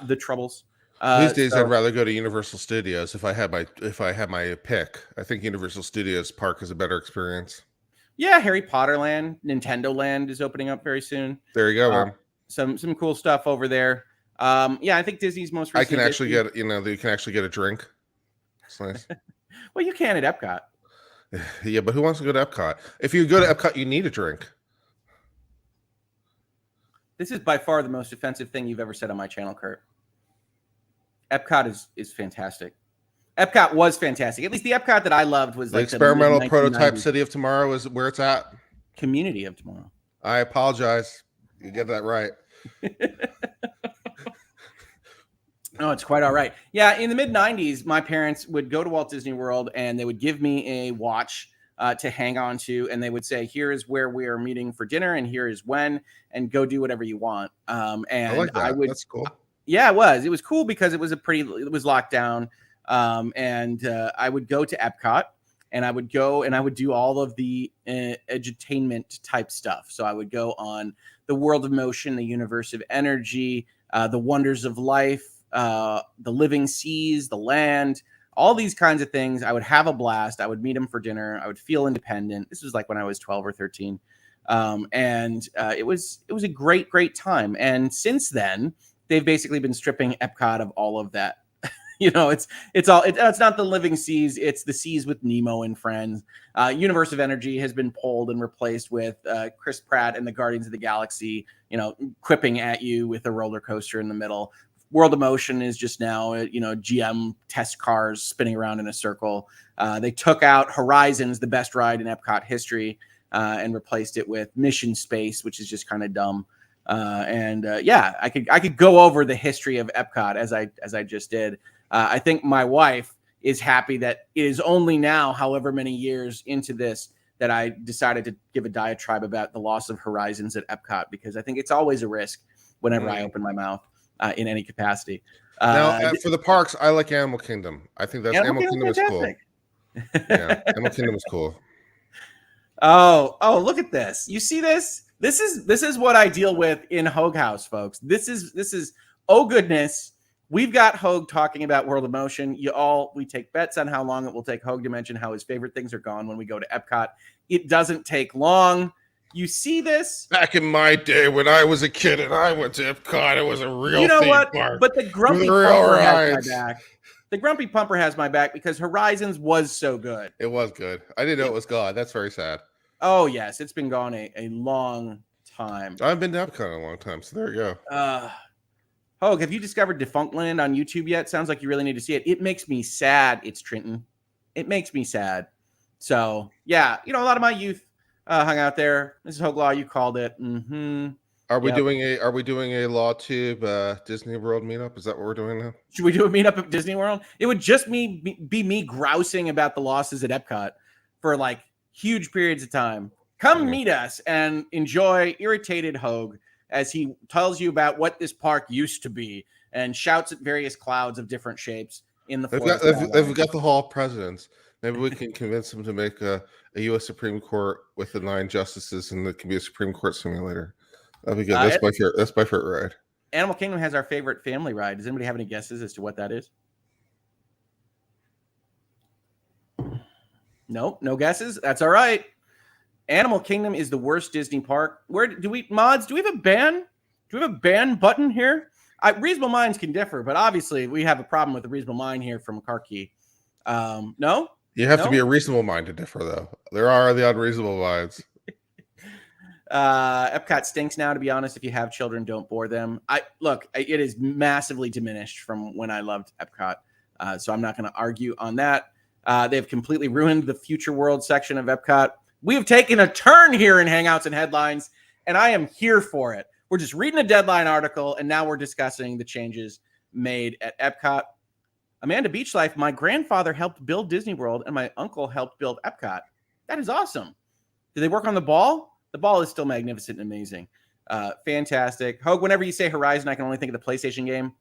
the Troubles. These days, So, I'd rather go to Universal Studios if I had my pick. I think Universal Studios Park is a better experience. yeah, Harry Potter Land, Nintendo Land is opening up very soon. There you go, man. Some cool stuff over there. Yeah, I think Disney's most I recent. can actually get, you can actually get a drink. It's nice. Well, you can at Epcot. Yeah, but who wants to go to Epcot? If you go to Epcot, you need a drink. This is by far the most offensive thing you've ever said on my channel, Kurt. Epcot is fantastic. Epcot was fantastic. At least the Epcot that I loved was The like experimental the prototype city of tomorrow is where it's at. Community of Tomorrow. I apologize. You get that right. Oh, it's quite all right. Yeah, in the mid-90s, my parents would go to Walt Disney World and they would give me a watch to hang on to, and they would say, here is where we are meeting for dinner, and here is when, and go do whatever you want. And I like that. That's cool. Yeah, it was. It was cool because it was locked down. And I would go to Epcot, and I would go and I would do all of the edutainment type stuff. So I would go on the World of Motion, the Universe of Energy, the Wonders of Life, the Living Seas, the Land, all these kinds of things. I would have a blast. I would meet them for dinner. I would feel independent. This was like when I was 12 or 13. And it was a great time. And since then, they've basically been stripping Epcot of all of that. It's not the Living Seas, it's the Seas with Nemo and friends. Universe of Energy has been pulled and replaced with Chris Pratt and the Guardians of the Galaxy, quipping at you with a roller coaster in the middle. World of Motion is just now, GM test cars spinning around in a circle. They took out Horizons, the best ride in Epcot history, and replaced it with Mission Space, which is just kind of dumb. Yeah, I could go over the history of Epcot as I just did. I think my wife is happy that it is only now, however many years into this, that I decided to give a diatribe about the loss of Horizons at Epcot, because I think it's always a risk whenever I open my mouth in any capacity. Now, for the parks, I like Animal Kingdom. I think that's Animal Kingdom is cool. Yeah, Animal Kingdom is cool. Oh, look at this. You see this? This is what I deal with in Hoeg House, folks. This is oh goodness. We've got Hoeg talking about World of Motion. We take bets on how long it will take Hoeg to mention how his favorite things are gone when we go to Epcot. It doesn't take long. You see this? Back in my day when I was a kid and I went to Epcot, it was a real theme park. But the Grumpy Pumper has my back. The Grumpy Pumper has my back because Horizons was so good. It was good. I didn't know it was gone. That's very sad. Oh, yes. It's been gone a long time. I've been to Epcot in a long time, so there you go. Hoeg, have you discovered Defunctland on YouTube yet? Sounds like you really need to see it. It makes me sad. It's Trenton. It makes me sad. So, yeah, a lot of my youth hung out there. This is Hoeg Law. You called it. Mm-hmm. Are we doing a LawTube Disney World meetup? Is that what we're doing now? Should we do a meetup at Disney World? It would just be me grousing about the losses at Epcot for like huge periods of time. Come meet us and enjoy irritated Hoeg as he tells you about what this park used to be and shouts at various clouds of different shapes in the forest. They've got the Hall of Presidents. Maybe we can convince them to make a U.S. Supreme Court with the 9 justices, and it can be a Supreme Court simulator. That'd be good. That's my favorite ride. Animal Kingdom has our favorite family ride. Does anybody have any guesses as to what that is? Nope, no guesses. That's all right. Animal Kingdom is the worst Disney park. Where do we have a ban? Do we have a ban button here? Reasonable minds can differ, but obviously we have a problem with the reasonable mind here from Karki. No? You have to be a reasonable mind to differ, though. There are the unreasonable minds. Epcot stinks now, to be honest. If you have children, don't bore them. It is massively diminished from when I loved Epcot. So I'm not going to argue on that. They've completely ruined the Future World section of Epcot. We have taken a turn here in Hangouts and Headlines, and I am here for it. We're just reading a Deadline article, and now we're discussing the changes made at Epcot. Amanda Beachlife, my grandfather helped build Disney World, and my uncle helped build Epcot. That is awesome. Did they work on the ball? the ball is still magnificent and amazing. Fantastic. Hoeg, whenever you say Horizon, I can only think of the PlayStation game.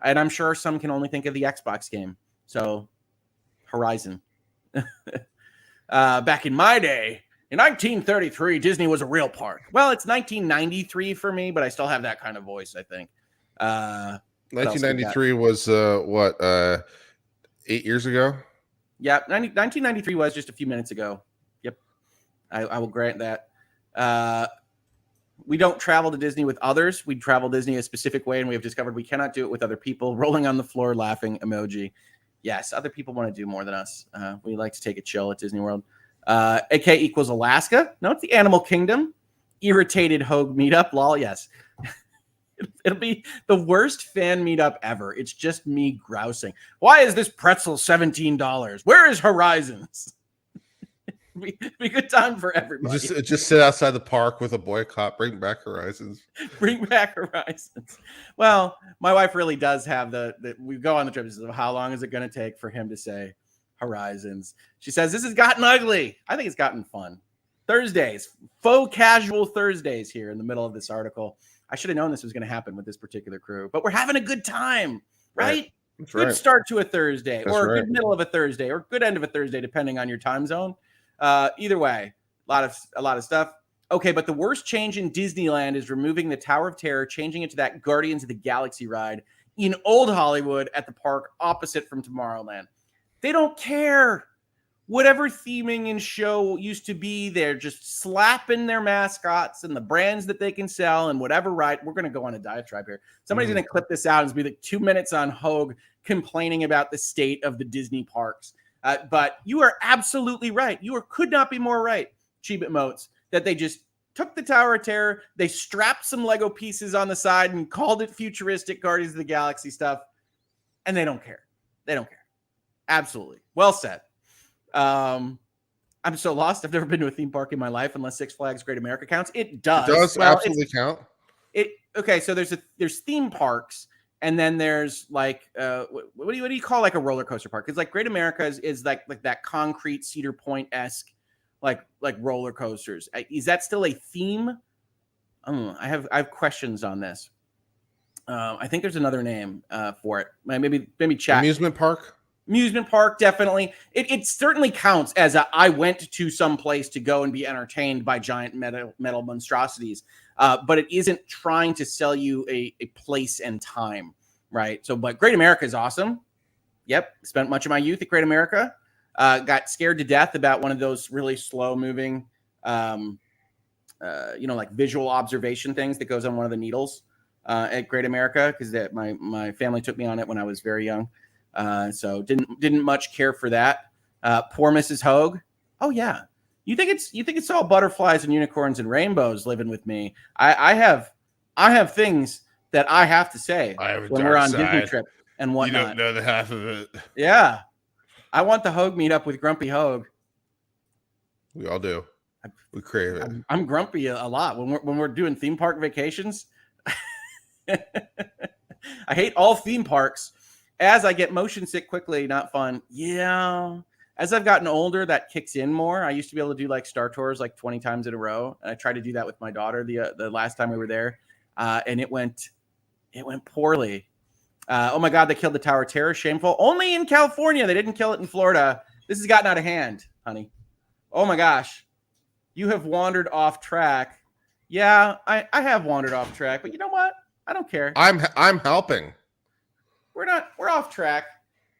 And I'm sure some can only think of the Xbox game. So, Horizon. Back in my day, in 1933, Disney was a real park. Well, it's 1993 for me, but I still have that kind of voice, I think. 1993 was, 8 years ago? Yeah, 1993 was just a few minutes ago. Yep, I will grant that. We don't travel to Disney with others. We travel Disney a specific way, and we have discovered we cannot do it with other people. Rolling on the floor, laughing emoji. Yes, other people want to do more than us. We like to take a chill at Disney World. AK equals Alaska. No, it's the Animal Kingdom. Irritated Hoeg meetup. Lol, yes. It'll be the worst fan meetup ever. It's just me grousing. Why is this pretzel $17? Where is Horizons? be a good time for everybody. Just sit outside the park with a boycott. Bring back Horizons. Bring back Horizons. Well, my wife really does have we go on the trip. So how long is it going to take for him to say Horizons? She says, this has gotten ugly. I think it's gotten fun. Thursdays, faux casual Thursdays here in the middle of this article. I should have known this was going to happen with this particular crew, but we're having a good time, right? That's good right. Start to a Thursday, That's or a right. good middle of a Thursday, or good end of a Thursday, depending on your time zone. Either way, a lot of stuff. Okay, but the worst change in Disneyland is removing the Tower of Terror, changing it to that Guardians of the Galaxy ride in Old Hollywood at the park opposite from Tomorrowland. They don't care. Whatever theming and show used to be, they're just slapping their mascots and the brands that they can sell and whatever ride. We're going to go on a diatribe here. Somebody's going to clip this out and be like 2 minutes on Hoeg complaining about the state of the Disney parks. But you are absolutely right. You could not be more right, Cheap Emotes, that they just took the Tower of Terror, they strapped some Lego pieces on the side and called it futuristic Guardians of the Galaxy stuff, and they don't care. They don't care. Absolutely. Well said. I'm so lost. I've never been to a theme park in my life unless Six Flags Great America counts. It does. It does absolutely count. Okay, so there's theme parks, and then there's like what do you call like a roller coaster park? It's like Great America is like that concrete Cedar Point-esque like roller coasters. Is that still a theme? I have questions on this. I think there's another name for it. Maybe chat. Amusement park. Amusement park, definitely. It certainly counts as I went to some place to go and be entertained by giant metal monstrosities, but it isn't trying to sell you a place and time, right? So, but Great America is awesome. Yep, spent much of my youth at Great America. Got scared to death about one of those really slow-moving, like visual observation things that goes on one of the needles at Great America because my family took me on it when I was very young. So didn't much care for that. Poor Mrs. Hoeg. Oh yeah. You think it's all butterflies and unicorns and rainbows living with me. I have things that I have to say when we're on Disney trip and whatnot. You don't know the half of it. Yeah. I want the Hoeg meetup with Grumpy Hoeg. We all do. We crave it. I'm grumpy a lot when we're doing theme park vacations. I hate all theme parks. As I get motion sick quickly, not fun. Yeah. As I've gotten older, that kicks in more. I used to be able to do like Star Tours like 20 times in a row. And I tried to do that with my daughter the last time we were there. And it went poorly. Oh my God, they killed the Tower of Terror. Shameful. Only in California. They didn't kill it in Florida. This has gotten out of hand, honey. Oh my gosh. You have wandered off track. Yeah, I have wandered off track, but you know what? I don't care. I'm helping. We're off track.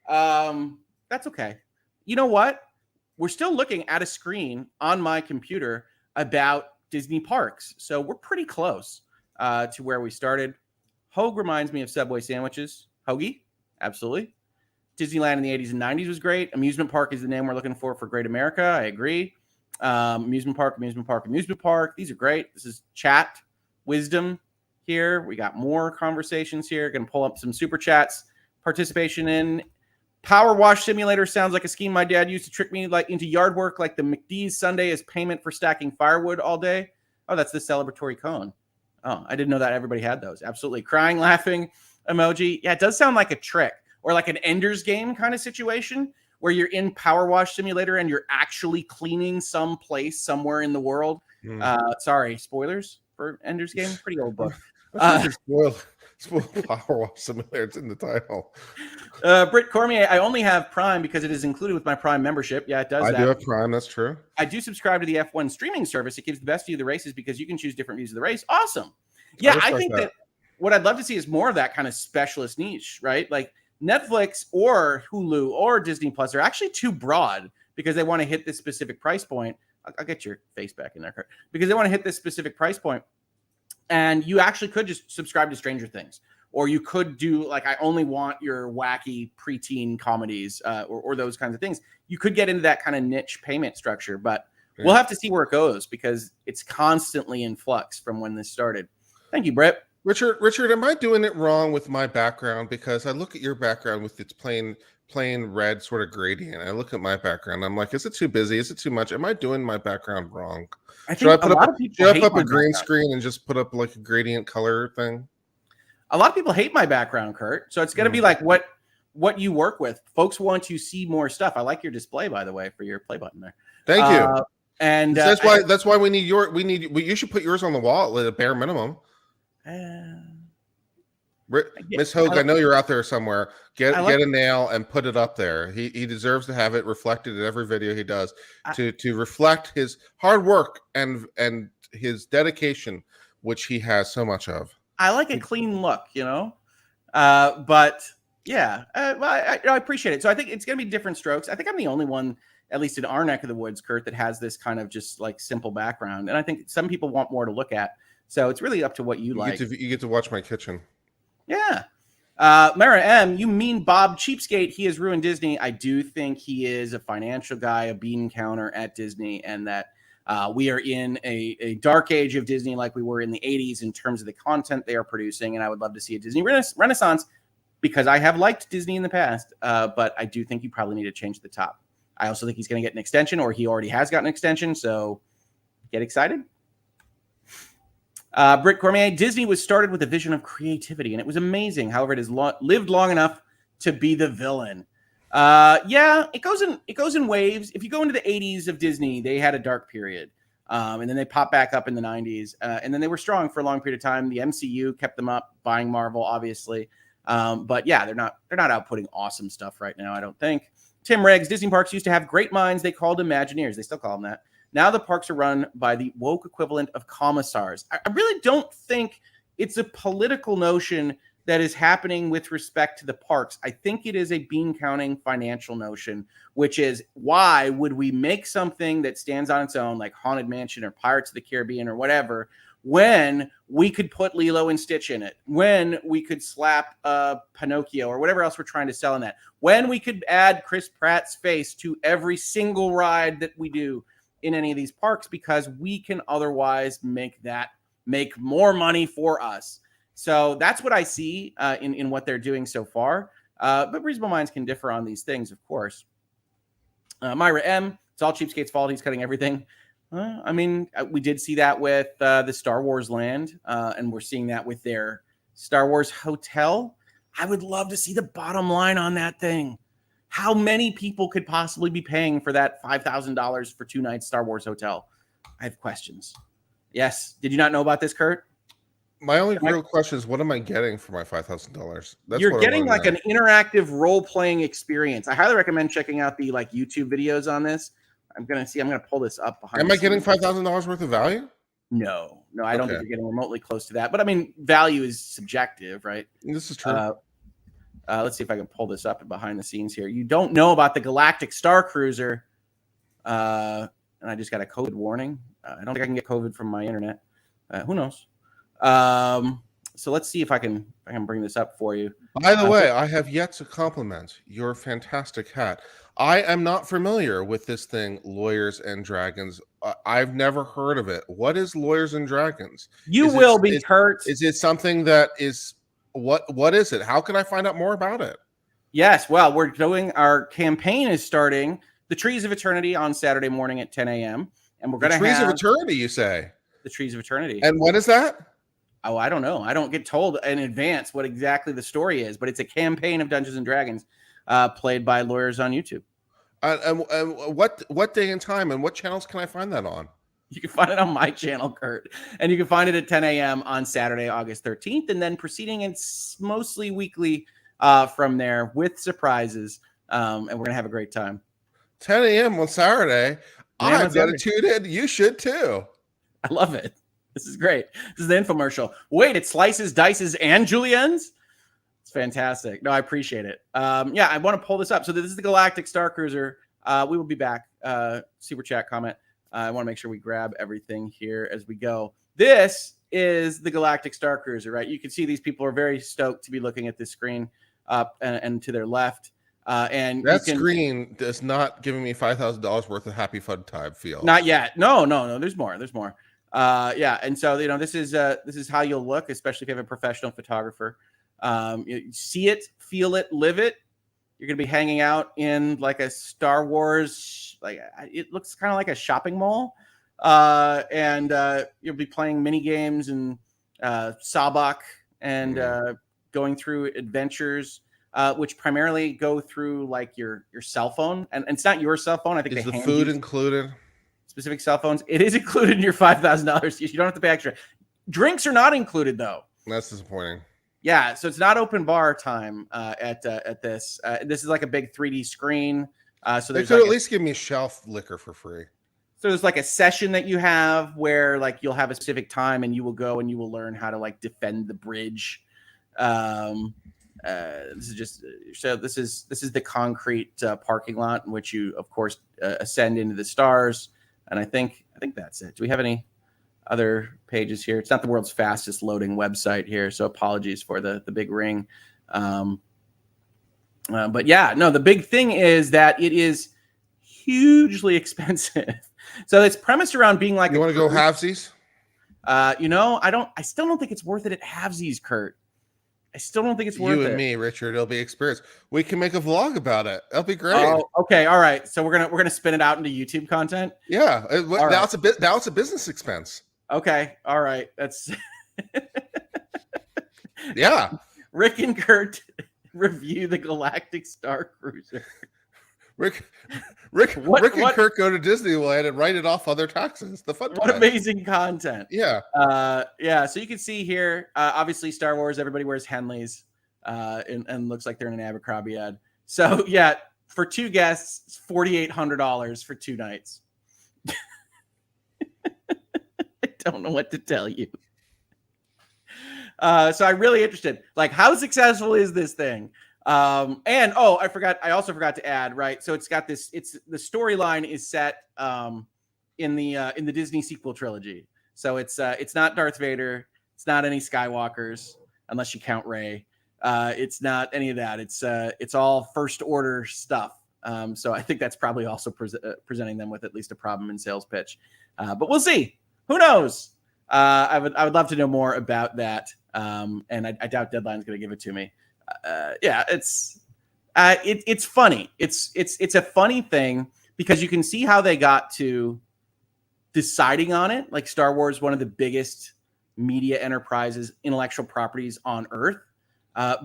That's okay. You know what? We're still looking at a screen on my computer about Disney parks. So we're pretty close to where we started. Hoeg reminds me of Subway sandwiches. Hoagie? Absolutely. Disneyland in the 80s and 90s was great. Amusement park is the name we're looking for Great America. I agree. Amusement park. These are great. This is chat wisdom here. We got more conversations here. Going to pull up some super chats. Participation in Power Wash Simulator sounds like a scheme my dad used to trick me like into yard work, like the McDee's Sunday is payment for stacking firewood all day. Oh, that's the celebratory cone. Oh, I didn't know that everybody had those. Absolutely. Crying, laughing emoji. Yeah, it does sound like a trick or like an Ender's Game kind of situation where you're in Power Wash Simulator and you're actually cleaning some place somewhere in the world. Sorry, spoilers for Ender's Game. Pretty old book. Spoil Power Wash Simulator. It's in the title. Britt Cormier, I only have Prime because it is included with my Prime membership. Yeah, it does that. I do have Prime. That's true. I do subscribe to the F1 streaming service. It gives the best view of the races because you can choose different views of the race. Awesome. Yeah, I think that what I'd love to see is more of that kind of specialist niche, right? Like Netflix or Hulu or Disney Plus are actually too broad because they want to hit this specific price point. I'll get your face back in there, Kurt. Because they want to hit this specific price point. And you actually could just subscribe to Stranger Things. Or you could do, like, I only want your wacky preteen comedies or those kinds of things. You could get into that kind of niche payment structure. But we'll have to see where it goes because it's constantly in flux from when this started. Thank you, Britt. Richard, am I doing it wrong with my background? Because I look at your background with its plain red sort of gradient. I look at my background. I'm like, is it too busy? Is it too much? Am I doing my background wrong? Should I put up a green screen and just put up like a gradient color thing? A lot of people hate my background, Kurt. So it's going to be like what you work with. Folks want to see more stuff. I like your display, by the way, for your play button there. Thank you. And that's why you should put yours on the wall at a bare minimum. Miss Hoeg, I know you're out there somewhere. Get a nail and put it up there. He deserves to have it reflected in every video he does to reflect his hard work and his dedication, which he has so much of. I like a clean look, but yeah, I appreciate it. So I think it's going to be different strokes. I think I'm the only one, at least in our neck of the woods, Kurt, that has this kind of just like simple background. And I think some people want more to look at. So it's really up to what you like. You get to watch my kitchen. Yeah. Mara M, you mean Bob Cheapskate? He has ruined Disney. I do think he is a financial guy, a bean counter at Disney, and that we are in a dark age of Disney like we were in the 80s in terms of the content they are producing. And I would love to see a Disney renaissance because I have liked Disney in the past, but I do think you probably need to change the top. I also think he's going to get an extension, or he already has gotten an extension. So get excited. Britt Cormier, Disney was started with a vision of creativity, and it was amazing. However, it has lived long enough to be the villain. Yeah, it goes in waves. If you go into the 80s of Disney, they had a dark period, and then they popped back up in the 90s, and then they were strong for a long period of time. The MCU kept them up, buying Marvel, obviously, but yeah, they're not outputting awesome stuff right now, I don't think. Tim Riggs, Disney parks used to have great minds. They called Imagineers. They still call them that. Now the parks are run by the woke equivalent of commissars. I really don't think it's a political notion that is happening with respect to the parks. I think it is a bean counting financial notion, which is why would we make something that stands on its own, like Haunted Mansion or Pirates of the Caribbean or whatever, when we could put Lilo and Stitch in it, when we could slap Pinocchio or whatever else we're trying to sell in that, when we could add Chris Pratt's face to every single ride that we do in any of these parks, because we can otherwise make more money for us. So that's what I see in what they're doing so far. But reasonable minds can differ on these things, of course. Myra M, it's all Cheapskate's fault. He's cutting everything. I mean, we did see that with the Star Wars land, and we're seeing that with their Star Wars hotel. I would love to see the bottom line on that thing. How many people could possibly be paying for that $5,000 for 2 nights Star Wars hotel? I have questions. Yes. Did you not know about this, Kurt? My only real question is, what am I getting for my $5,000? You're getting like an interactive role-playing experience. I highly recommend checking out the YouTube videos on this. I'm going to pull this up behind. Am I getting $5,000 worth of value? No, I don't think you're getting remotely close to that. But I mean, value is subjective, right? This is true. Let's see if I can pull this up behind the scenes here. You don't know about the Galactic Star Cruiser. And I just got a COVID warning. I don't think I can get COVID from my internet. Who knows? So let's see if I can bring this up for you. By the way, I have yet to compliment your fantastic hat. I am not familiar with this thing, Lawyers and Dragons. I've never heard of it. What is Lawyers and Dragons? Kurt. Is it something that is... What is it? How can I find out more about it? Yes, well, we're doing our campaign is starting the Trees of Eternity on Saturday morning at 10 a.m. And we're going to have... Trees of Eternity, you say? The Trees of Eternity. And what is that? Oh, I don't know. I don't get told in advance what exactly the story is, but it's a campaign of Dungeons and Dragons played by lawyers on YouTube. And what day and time and what channels can I find that on? You can find it on my channel, Kurt, and you can find it at 10 a.m. on Saturday, August 13th, and then proceeding it's mostly weekly from there with surprises, and we're gonna have a great time. 10 a.m. on Saturday. I'm going to tune in. You should too. I love it. This is great. This is the infomercial. Wait, it slices, dices, and juliennes? It's fantastic. No, I appreciate it. Yeah, I want to pull this up. So this is the Galactic Star Cruiser. We will be back. Super chat comment. I want to make sure we grab everything here as we go. This is the Galactic Star Cruiser, right? You can see these people are very stoked to be looking at this screen up and to their left. And that screen is not giving me $5,000 worth of happy fun time feel. Not yet. No. There's more. Yeah. And so, this is how you'll look, especially if you have a professional photographer. You see it, feel it, live it. You're going to be hanging out in like a Star Wars, it looks kind of like a shopping mall. And you'll be playing mini games and Sabak and going through adventures. Which primarily go through like your cell phone, and it's not your cell phone. I think is the food included? Specific cell phones. It is included in your $5,000. You don't have to pay extra. Drinks are not included though. That's disappointing. Yeah, so it's not open bar time at this. This is like a big 3D screen. So they could at least give me shelf liquor for free. So there's like a session that you have where like you'll have a specific time and you will go and you will learn how to like defend the bridge. This is just so this is the concrete parking lot in which you of course ascend into the stars, and I think that's it. Do we have any other pages here? It's not the world's fastest loading website here, so apologies for the big ring. But yeah, no, the big thing is that it is hugely expensive. So it's premised around being like, you want to go halvesies? I still don't think it's worth it at halvesies, Kurt. I still don't think it's worth it. You and me, Richard, it'll be experience. We can make a vlog about it. That'll be great. Oh, okay, all right. So we're gonna spin it out into YouTube content. Yeah, now it's a business expense. Okay, all right. That's yeah. Rick and Kurt review the Galactic Star Cruiser. Rick and Kurt go to Disneyland and write it off on their taxes. The fun. What amazing content. Yeah. Yeah. So you can see here, obviously Star Wars, everybody wears Henleys, and looks like they're in an Abercrombie ad. So yeah, for two guests, $4,800 for 2 nights. I don't know what to tell you. So I'm really interested. Like, how successful is this thing? I also forgot to add, right? So it's got this, the storyline is set in the Disney sequel trilogy. So it's not Darth Vader, it's not any Skywalkers, unless you count Rey. It's not any of that. It's all First Order stuff. So I think that's probably also presenting them with at least a problem in sales pitch. But we'll see. Who knows? I would love to know more about that. And I doubt Deadline's going to give it to me. Yeah, it's funny. It's a funny thing because you can see how they got to deciding on it. Like Star Wars, one of the biggest media enterprises, intellectual properties on Earth,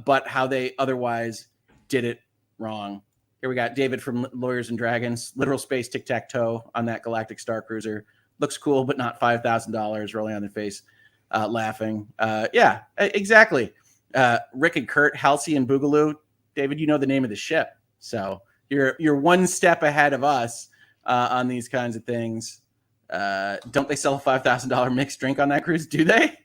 but how they otherwise did it wrong. Here we got David from Lawyers and Dragons, literal space tic-tac-toe on that Galactic Star Cruiser. Looks cool, but not $5,000, rolling on their face, laughing. Yeah, exactly. Rick and Kurt, Halsey and Boogaloo. David, you know the name of the ship, so you're one step ahead of us on these kinds of things. Don't they sell a $5,000 mixed drink on that cruise? Do they?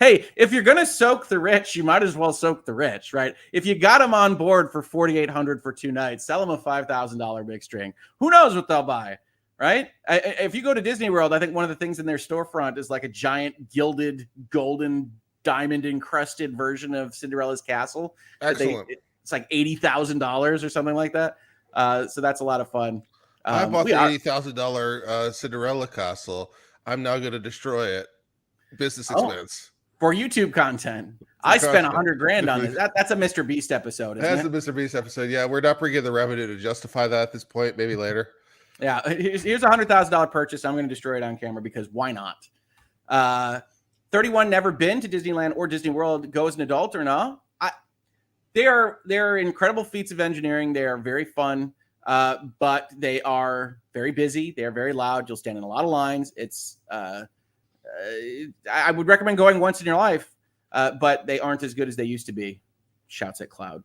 Hey, if you're gonna soak the rich, you might as well soak the rich, right? If you got them on board for $4,800 for 2 nights, sell them a $5,000 mixed drink. Who knows what they'll buy, right? If you go to Disney World, I think one of the things in their storefront is like a giant gilded golden diamond encrusted version of Cinderella's castle. Excellent. It's like $80,000 or something like that. So that's a lot of fun. I bought the $80,000 Cinderella castle. I'm now going to destroy it. Business expense for YouTube content. I spent $100,000 on this. That's a Mr. Beast episode. That's a Mr. Beast episode. Yeah, we're not bringing the revenue to justify that at this point. Maybe later. Yeah, here's a $100,000 purchase. I'm going to destroy it on camera because why not? 31 never been to Disneyland or Disney World. Go as an adult or not? They are incredible feats of engineering. They are very fun. but they are very busy. They are very loud. You'll stand in a lot of lines. It's I would recommend going once in your life, but they aren't as good as they used to be. Shouts at Cloud.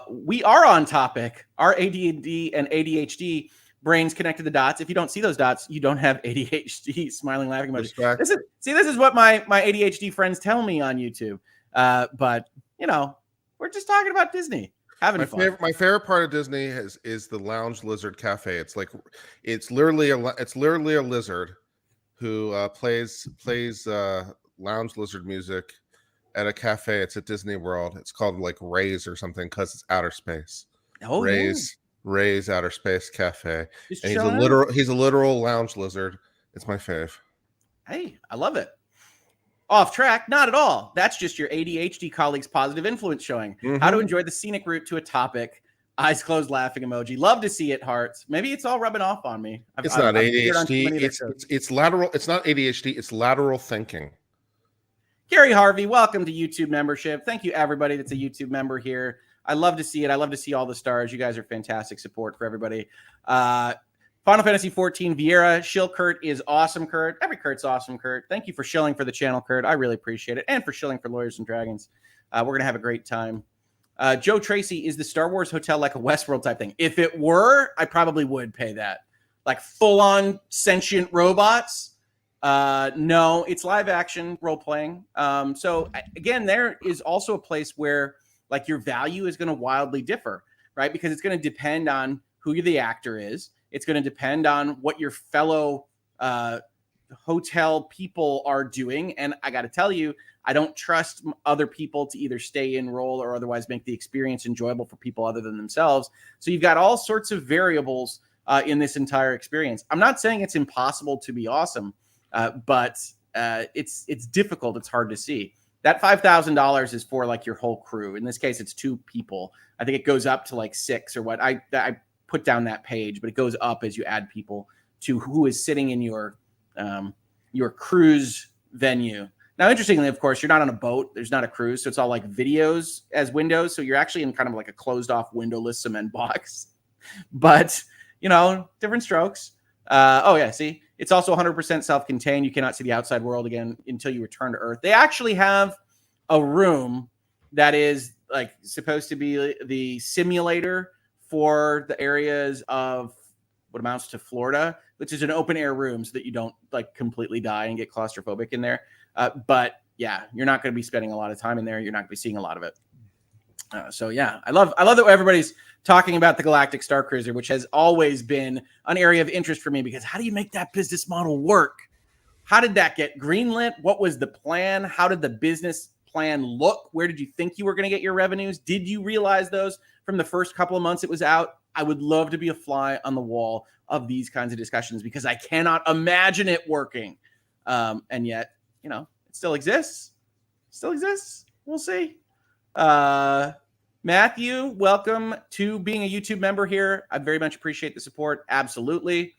We are on topic. Our ADD and ADHD brains connected the dots. If you don't see those dots, you don't have ADHD. Smiling, laughing emoji. This is what my ADHD friends tell me on YouTube. But we're just talking about Disney. Having fun. My favorite part of Disney is the Lounge Lizard Cafe. It's literally a lizard who plays lounge lizard music at a cafe. It's at Disney World. It's called like Ray's or something because it's outer space. Oh, Ray's Outer Space Cafe. Just and chilling he's a literal lounge lizard. It's my fave. Hey, I love it. Off track? Not at all. That's just your ADHD colleague's positive influence showing. How to enjoy the scenic route to a topic. Eyes closed, laughing emoji. Love to see it, hearts. Maybe it's all rubbing off on me. It's not ADHD. It's lateral. It's not ADHD. It's lateral thinking. Gary Harvey, welcome to YouTube membership. Thank you, everybody that's a YouTube member here. I love to see it. I love to see all the stars. You guys are fantastic support for everybody. Final Fantasy 14 Vieira. Shill Kurt is awesome, Kurt. Every Kurt's awesome, Kurt. Thank you for shilling for the channel, Kurt. I really appreciate it. And for shilling for Lawyers and Dragons. We're going to have a great time. Joe Tracy, is the Star Wars hotel like a Westworld type thing? If it were, I probably would pay that. Like full-on sentient robots? No, it's live action role-playing. So, again, there is also a place where like your value is going to wildly differ, right? Because it's going to depend on who the actor is. It's going to depend on what your fellow hotel people are doing. And I got to tell you, I don't trust other people to either stay in role or otherwise make the experience enjoyable for people other than themselves. So you've got all sorts of variables in this entire experience. I'm not saying it's impossible to be awesome, but it's difficult. It's hard to see. That $5,000 is for like your whole crew. In this case, it's 2 people. I think it goes up to like 6 or what. I put down that page, but it goes up as you add people to who is sitting in your cruise venue. Now, interestingly, of course, you're not on a boat. There's not a cruise, so it's all like videos as windows. So you're actually in kind of like a closed-off, windowless cement box. But different strokes. Oh yeah, see, it's also 100% self-contained. You cannot see the outside world again until you return to Earth. They actually have a room that is like supposed to be the simulator for the areas of what amounts to Florida, which is an open air room so that you don't like completely die and get claustrophobic in there. But yeah, you're not going to be spending a lot of time in there. You're not going to be seeing a lot of it. So yeah, I love that everybody's talking about the Galactic Star Cruiser, which has always been an area of interest for me because how do you make that business model work? How did that get greenlit? What was the plan? How did the business plan look? Where did you think you were going to get your revenues? Did you realize those from the first couple of months it was out? I would love to be a fly on the wall of these kinds of discussions because I cannot imagine it working. And yet, it still exists. We'll see. Matthew, welcome to being a YouTube member here. I very much appreciate the support. Absolutely.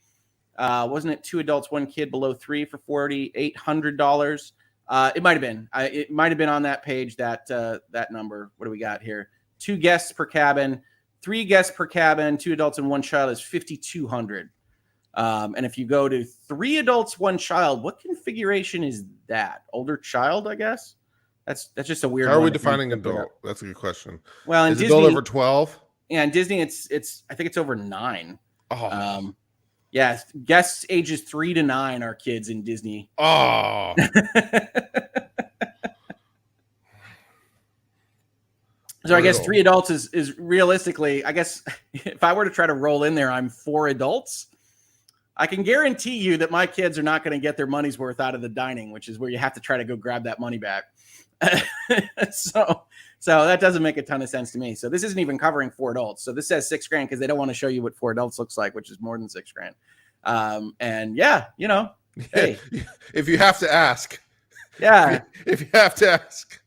Wasn't it 2 adults, 1 kid below 3 for $4,800? It might have been. It might have been on that page, that number. What do we got here? 2 guests per cabin, 3 guests per cabin, 2 adults and 1 child is $5,200. And if you go to 3 adults, 1 child, what configuration is that? Older child, I guess. That's just a weird. How are we defining adult? That's a good question. Well, in is Disney, adult over 12? Yeah, in Disney, it's I think it's over 9. Oh. Yeah, guests ages 3 to 9 are kids in Disney. Oh. So I guess 3 adults is realistically, I guess if I were to try to roll in there, I'm 4 adults. I can guarantee you that my kids are not going to get their money's worth out of the dining, which is where you have to try to go grab that money back. So that doesn't make a ton of sense to me. So this isn't even covering 4 adults. So this says $6,000 because they don't want to show you what 4 adults looks like, which is more than $6,000. And yeah, hey, if you have to ask, yeah, if you have to ask,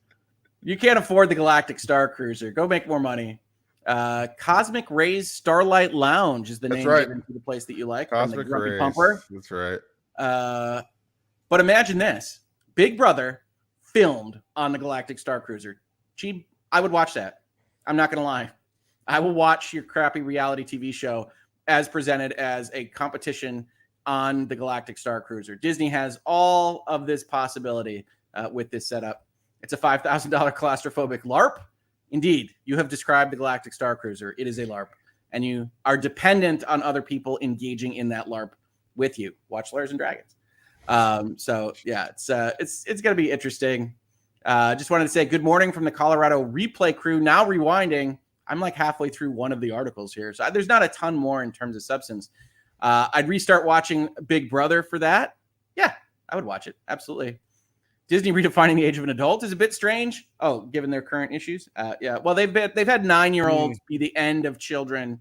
you can't afford the Galactic Star Cruiser. Go make more money. Cosmic Rays Starlight Lounge is the name given to the place that you like. Cosmic Rays. Pumper. That's right. But imagine this: Big Brother filmed on the Galactic Star Cruiser. I would watch that. I'm not going to lie. I will watch your crappy reality TV show as presented as a competition on the Galactic Star Cruiser. Disney has all of this possibility with this setup. It's a $5,000 claustrophobic LARP. Indeed, you have described the Galactic Star Cruiser. It is a LARP, and you are dependent on other people engaging in that LARP with you. Watch Lawyers and Dragons. So yeah, it's going to be interesting. Just wanted to say good morning from the Colorado replay crew. Now rewinding. I'm like halfway through one of the articles here, so there's not a ton more in terms of substance. I'd restart watching Big Brother for that. Yeah, I would watch it. Absolutely. Disney redefining the age of an adult is a bit strange. Oh, given their current issues. Yeah. Well, they've had 9-year-olds be the end of children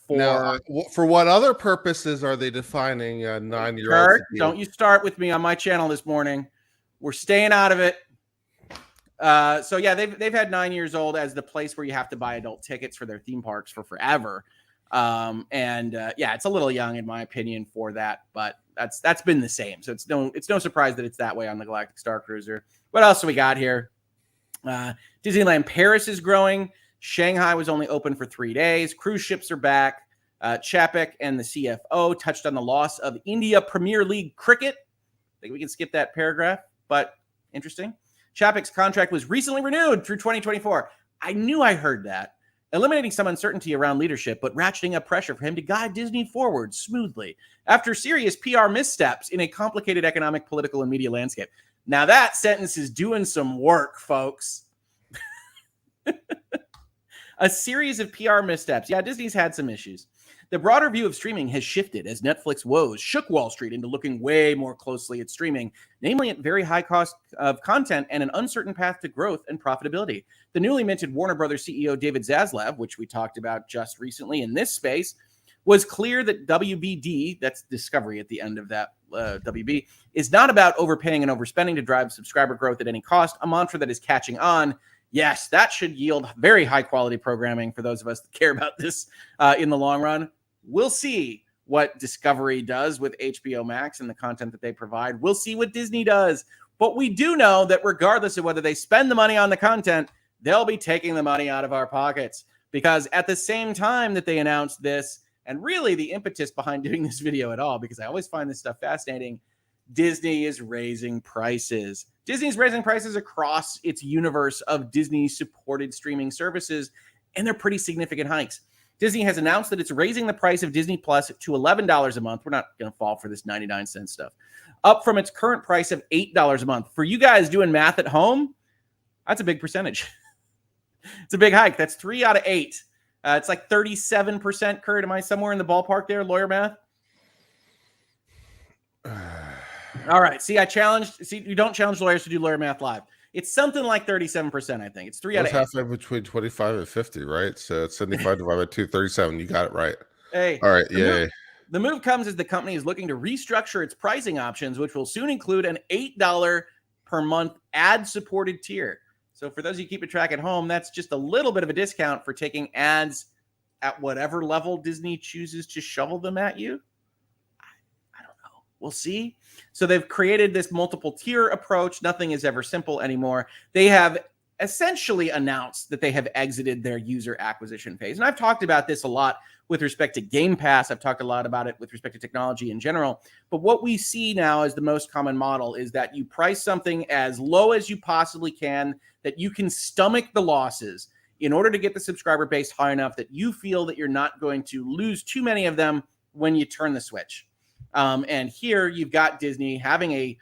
for. Now, for what other purposes are they defining 9-year-olds? Kurt, don't you start with me on my channel this morning. We're staying out of it. So yeah, they've had 9 years old as the place where you have to buy adult tickets for their theme parks for forever. Yeah, it's a little young in my opinion for that, but that's been the same. So it's no surprise that it's that way on the Galactic Star Cruiser. What else do we got here? Disneyland Paris is growing. Shanghai was only open for 3 days. Cruise ships are back. Chapek and the CFO touched on the loss of India Premier League cricket. I think we can skip that paragraph, but interesting. Chapek's contract was recently renewed through 2024. I knew I heard that. Eliminating some uncertainty around leadership, but ratcheting up pressure for him to guide Disney forward smoothly after serious PR missteps in a complicated economic, political, and media landscape. Now that sentence is doing some work, folks. A series of PR missteps. Yeah, Disney's had some issues. The broader view of streaming has shifted as Netflix woes shook Wall Street into looking way more closely at streaming, namely at very high cost of content and an uncertain path to growth and profitability. The newly minted Warner Brothers CEO David Zaslav, which we talked about just recently in this space, was clear that WBD, that's Discovery at the end of that WB, is not about overpaying and overspending to drive subscriber growth at any cost, a mantra that is catching on. Yes, that should yield very high quality programming for those of us that care about this in the long run. We'll see what Discovery does with HBO Max and the content that they provide. We'll see what Disney does. But we do know that regardless of whether they spend the money on the content, they'll be taking the money out of our pockets. Because at the same time that they announced this, and really the impetus behind doing this video at all, because I always find this stuff fascinating, Disney is raising prices. Disney's raising prices across its universe of Disney-supported streaming services, and they're pretty significant hikes. Disney has announced that it's raising the price of Disney Plus to $11 a month. We're not going to fall for this 99-cent stuff. Up from its current price of $8 a month. For you guys doing math at home, that's a big percentage. It's a big hike. That's 3 out of 8. It's like 37%, Kurt. Am I somewhere in the ballpark there, lawyer math? All right. See, you don't challenge lawyers to do lawyer math live. It's something like 37%, I think. It's 3 out of 8. Halfway between 25 and 50, right? So it's 75 divided by 2, 37. You got it right. Hey. All right. Yeah. The move comes as the company is looking to restructure its pricing options, which will soon include an $8 per month ad-supported tier. So for those of you keeping track at home, that's just a little bit of a discount for taking ads at whatever level Disney chooses to shovel them at you. I don't know. We'll see. So they've created this multiple tier approach. Nothing is ever simple anymore. They have essentially announced that they have exited their user acquisition phase. And I've talked about this a lot with respect to Game Pass. I've talked a lot about it with respect to technology in general. But what we see now as the most common model is that you price something as low as you possibly can, that you can stomach the losses in order to get the subscriber base high enough that you feel that you're not going to lose too many of them when you turn the switch. And here you've got Disney having a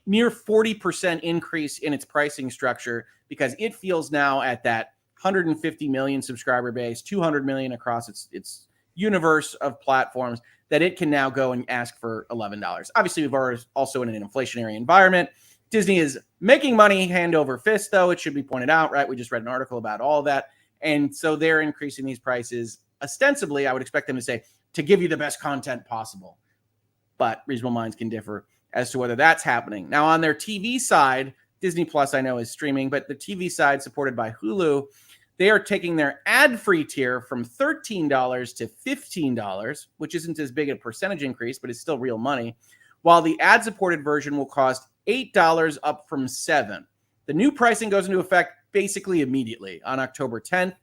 near 40% increase in its pricing structure because it feels now at that 150 million subscriber base, 200 million across its universe of platforms, that it can now go and ask for $11. Obviously, we're also in an inflationary environment. Disney is making money hand over fist, though. It should be pointed out, right? We just read an article about all of that. And so they're increasing these prices. Ostensibly, I would expect them to say, to give you the best content possible. But reasonable minds can differ as to whether that's happening. Now, on their TV side, Disney Plus, I know, is streaming, but the TV side supported by Hulu, they are taking their ad-free tier from $13 to $15, which isn't as big a percentage increase, but it's still real money, while the ad-supported version will cost $8 up from $7. The new pricing goes into effect basically immediately on October 10th.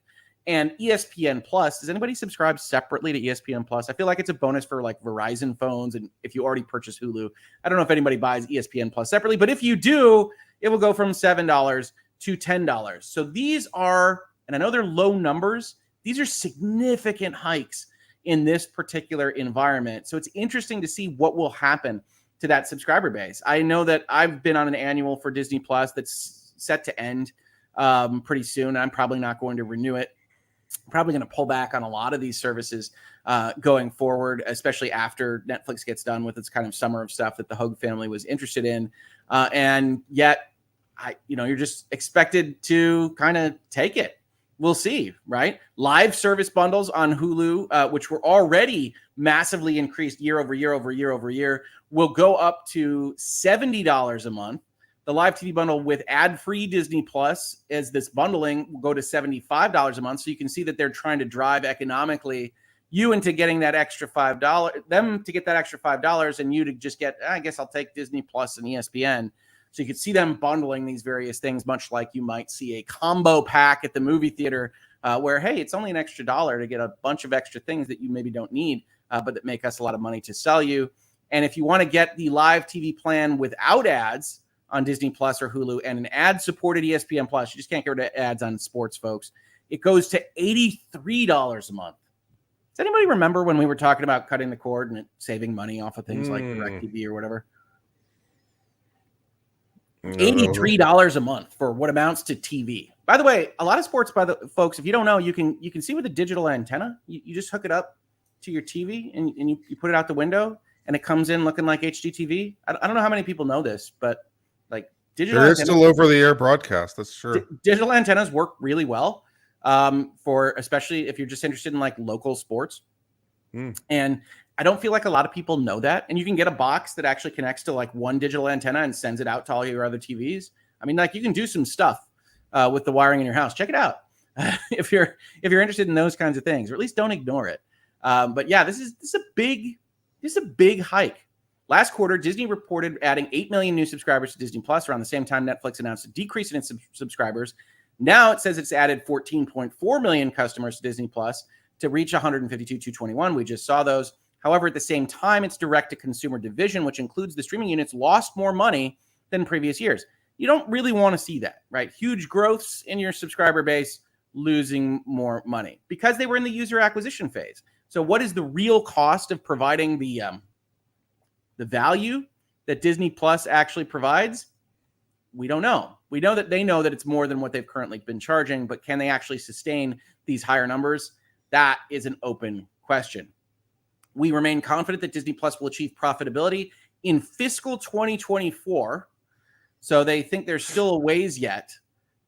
And ESPN Plus, does anybody subscribe separately to ESPN Plus? I feel like it's a bonus for like Verizon phones. And if you already purchase Hulu, I don't know if anybody buys ESPN Plus separately, but if you do, it will go from $7 to $10. So these are, and I know they're low numbers, these are significant hikes in this particular environment. So it's interesting to see what will happen to that subscriber base. I know that I've been on an annual for Disney Plus that's set to end pretty soon. I'm probably not going to renew it. Probably going to pull back on a lot of these services going forward, especially after Netflix gets done with its kind of summer of stuff that the Hoeg family was interested in. And yet, you're just expected to kind of take it. We'll see, right? Live service bundles on Hulu, which were already massively increased year over year, will go up to $70 a month. The live TV bundle with ad-free Disney Plus, as this bundling, will go to $75 a month. So you can see that they're trying to drive economically you into getting that extra $5, them to get that extra $5, and you to just get, I guess I'll take Disney Plus and ESPN. So you can see them bundling these various things, much like you might see a combo pack at the movie theater where, hey, it's only an extra $1 to get a bunch of extra things that you maybe don't need, but that make us a lot of money to sell you. And if you want to get the live TV plan without ads on Disney Plus or Hulu and an ad-supported ESPN Plus, you just can't get rid of ads on sports, folks, it goes to $83 a month. Does anybody remember when we were talking about cutting the cord and saving money off of things like DirecTV or whatever? $83 a month for what amounts to TV. By the way, a lot of sports, folks, if you don't know, you can see with a digital antenna. You just hook it up to your TV and you put it out the window and it comes in looking like HDTV. I don't know how many people know this, but like digital antennas, still over the air broadcast. That's true. Digital antennas work really well for especially if you're just interested in like local sports. And I don't feel like a lot of people know that. And you can get a box that actually connects to like one digital antenna and sends it out to all your other TVs. I mean, like you can do some stuff with the wiring in your house. Check it out if you're interested in those kinds of things, or at least don't ignore it. But yeah, this is a big hike. Last quarter, Disney reported adding 8 million new subscribers to Disney Plus. Around the same time, Netflix announced a decrease in its subscribers. Now it says it's added 14.4 million customers to Disney Plus to reach 152,221. We just saw those. However, at the same time, its direct-to-consumer division, which includes the streaming units, lost more money than previous years. You don't really want to see that, right? Huge growths in your subscriber base, losing more money because they were in the user acquisition phase. So what is the real cost of providing the value that Disney Plus actually provides? We don't know. We know that they know that it's more than what they've currently been charging, but can they actually sustain these higher numbers? That is an open question. We remain confident that Disney Plus will achieve profitability in fiscal 2024. So they think there's still a ways yet.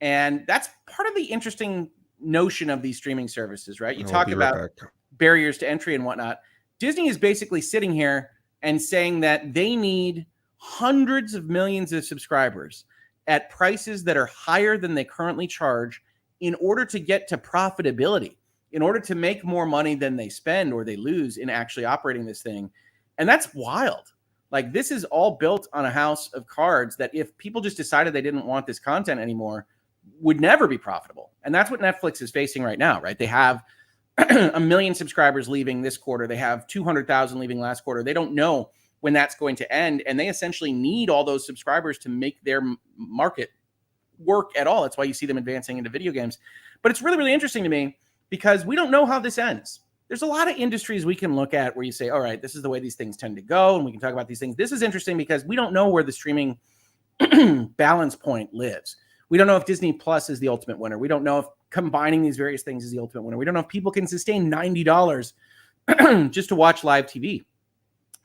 And that's part of the interesting notion of these streaming services, right? You talk about barriers to entry and whatnot. Disney is basically sitting here and saying that they need hundreds of millions of subscribers at prices that are higher than they currently charge in order to get to profitability, in order to make more money than they spend or they lose in actually operating this thing. And that's wild. Like, this is all built on a house of cards that if people just decided they didn't want this content anymore, would never be profitable. And that's what Netflix is facing right now, right? They have 1 million subscribers leaving this quarter. They have 200,000 leaving last quarter. They don't know when that's going to end. And they essentially need all those subscribers to make their market work at all. That's why you see them advancing into video games. But it's really, really interesting to me because we don't know how this ends. There's a lot of industries we can look at where you say, all right, this is the way these things tend to go. And we can talk about these things. This is interesting because we don't know where the streaming balance point lives. We don't know if Disney Plus is the ultimate winner. We don't know if combining these various things is the ultimate winner. We don't know if people can sustain $90 just to watch live TV.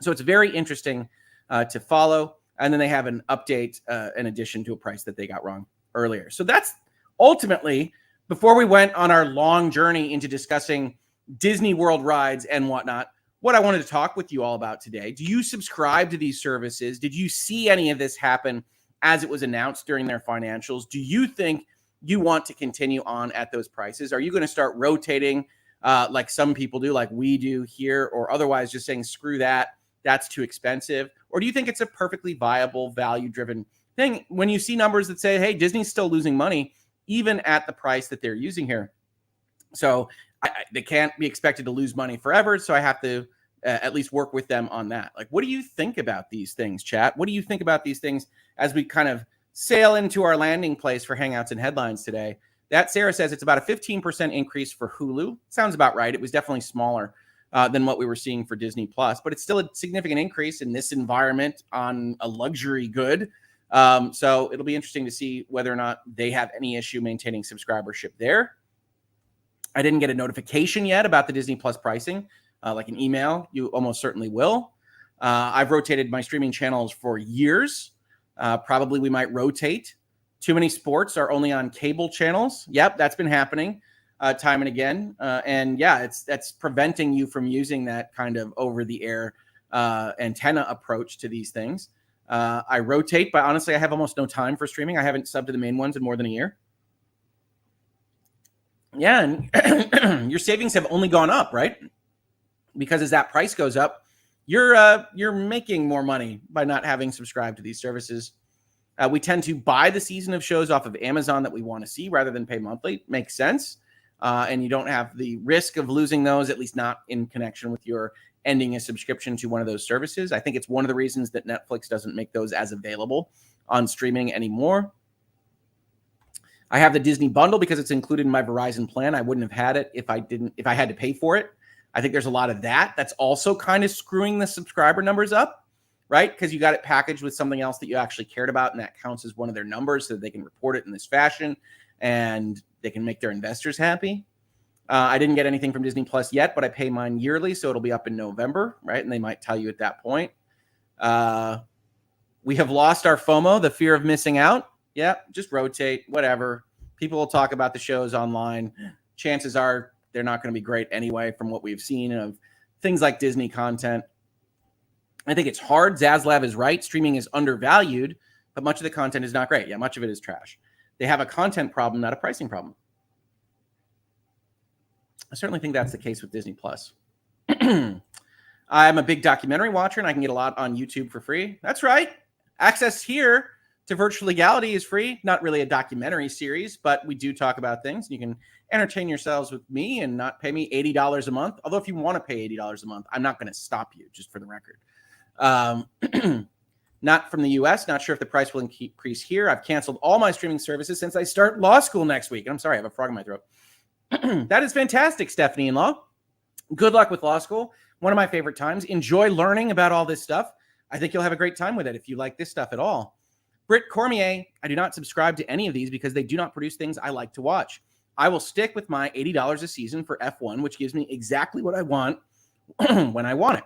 So it's very interesting to follow. And then they have an update in addition to a price that they got wrong earlier. So that's ultimately, before we went on our long journey into discussing Disney World rides and whatnot, what I wanted to talk with you all about today. Do you subscribe to these services? Did you see any of this happen as it was announced during their financials? Do you think you want to continue on at those prices? Are you going to start rotating like some people do, like we do here, or otherwise just saying, screw that, that's too expensive? Or do you think it's a perfectly viable, value-driven thing when you see numbers that say, hey, Disney's still losing money, even at the price that they're using here? So they can't be expected to lose money forever. So I have to at least work with them on that. Like, what do you think about these things, chat? What do you think about these things as we kind of sail into our landing place for Hangouts and Headlines today? That Sarah says it's about a 15% increase for Hulu. Sounds about right. It was definitely smaller than what we were seeing for Disney Plus, but it's still a significant increase in this environment on a luxury good. So it'll be interesting to see whether or not they have any issue maintaining subscribership there. I didn't get a notification yet about the Disney Plus pricing, like an email. You almost certainly will. I've rotated my streaming channels for years. Probably we might rotate. Too many sports are only on cable channels. Yep, that's been happening time and again. And yeah, that's preventing you from using that kind of over-the-air antenna approach to these things. I rotate, but honestly, I have almost no time for streaming. I haven't subbed to the main ones in more than a year. Yeah, and your savings have only gone up, right? Because as that price goes up, you're making more money by not having subscribed to these services. We tend to buy the season of shows off of Amazon that we want to see rather than pay monthly. Makes sense. And you don't have the risk of losing those, at least not in connection with your ending a subscription to one of those services. I think it's one of the reasons that Netflix doesn't make those as available on streaming anymore. I have the Disney bundle because it's included in my Verizon plan. I wouldn't have had it if I had to pay for it. I think there's a lot of that. That's also kind of screwing the subscriber numbers up, right? Because you got it packaged with something else that you actually cared about, and that counts as one of their numbers so that they can report it in this fashion and they can make their investors happy. I didn't get anything from Disney Plus yet, but I pay mine yearly, so it'll be up in November, right? And they might tell you at that point. We have lost our FOMO, the fear of missing out. Yeah, just rotate, whatever. People will talk about the shows online. Chances are they're not going to be great anyway from what we've seen of things like Disney content. I think it's hard. Zaslav is right. Streaming is undervalued, but much of the content is not great. Yeah, much of it is trash. They have a content problem, not a pricing problem. I certainly think that's the case with Disney Plus. I'm a big documentary watcher, and I can get a lot on YouTube for free. That's right. Access here to Virtual Legality is free. Not really a documentary series, but we do talk about things. You can entertain yourselves with me and not pay me $80 a month. Although if you want to pay $80 a month, I'm not going to stop you, just for the record. Not from the US. Not sure if the price will increase here. I've canceled all my streaming services since I start law school next week. And I'm sorry, I have a frog in my throat. That is fantastic, Stephanie in law. Good luck with law school. One of my favorite times. Enjoy learning about all this stuff. I think you'll have a great time with it if you like this stuff at all. Britt Cormier, I do not subscribe to any of these because they do not produce things I like to watch. I will stick with my $80 a season for F1, which gives me exactly what I want when I want it.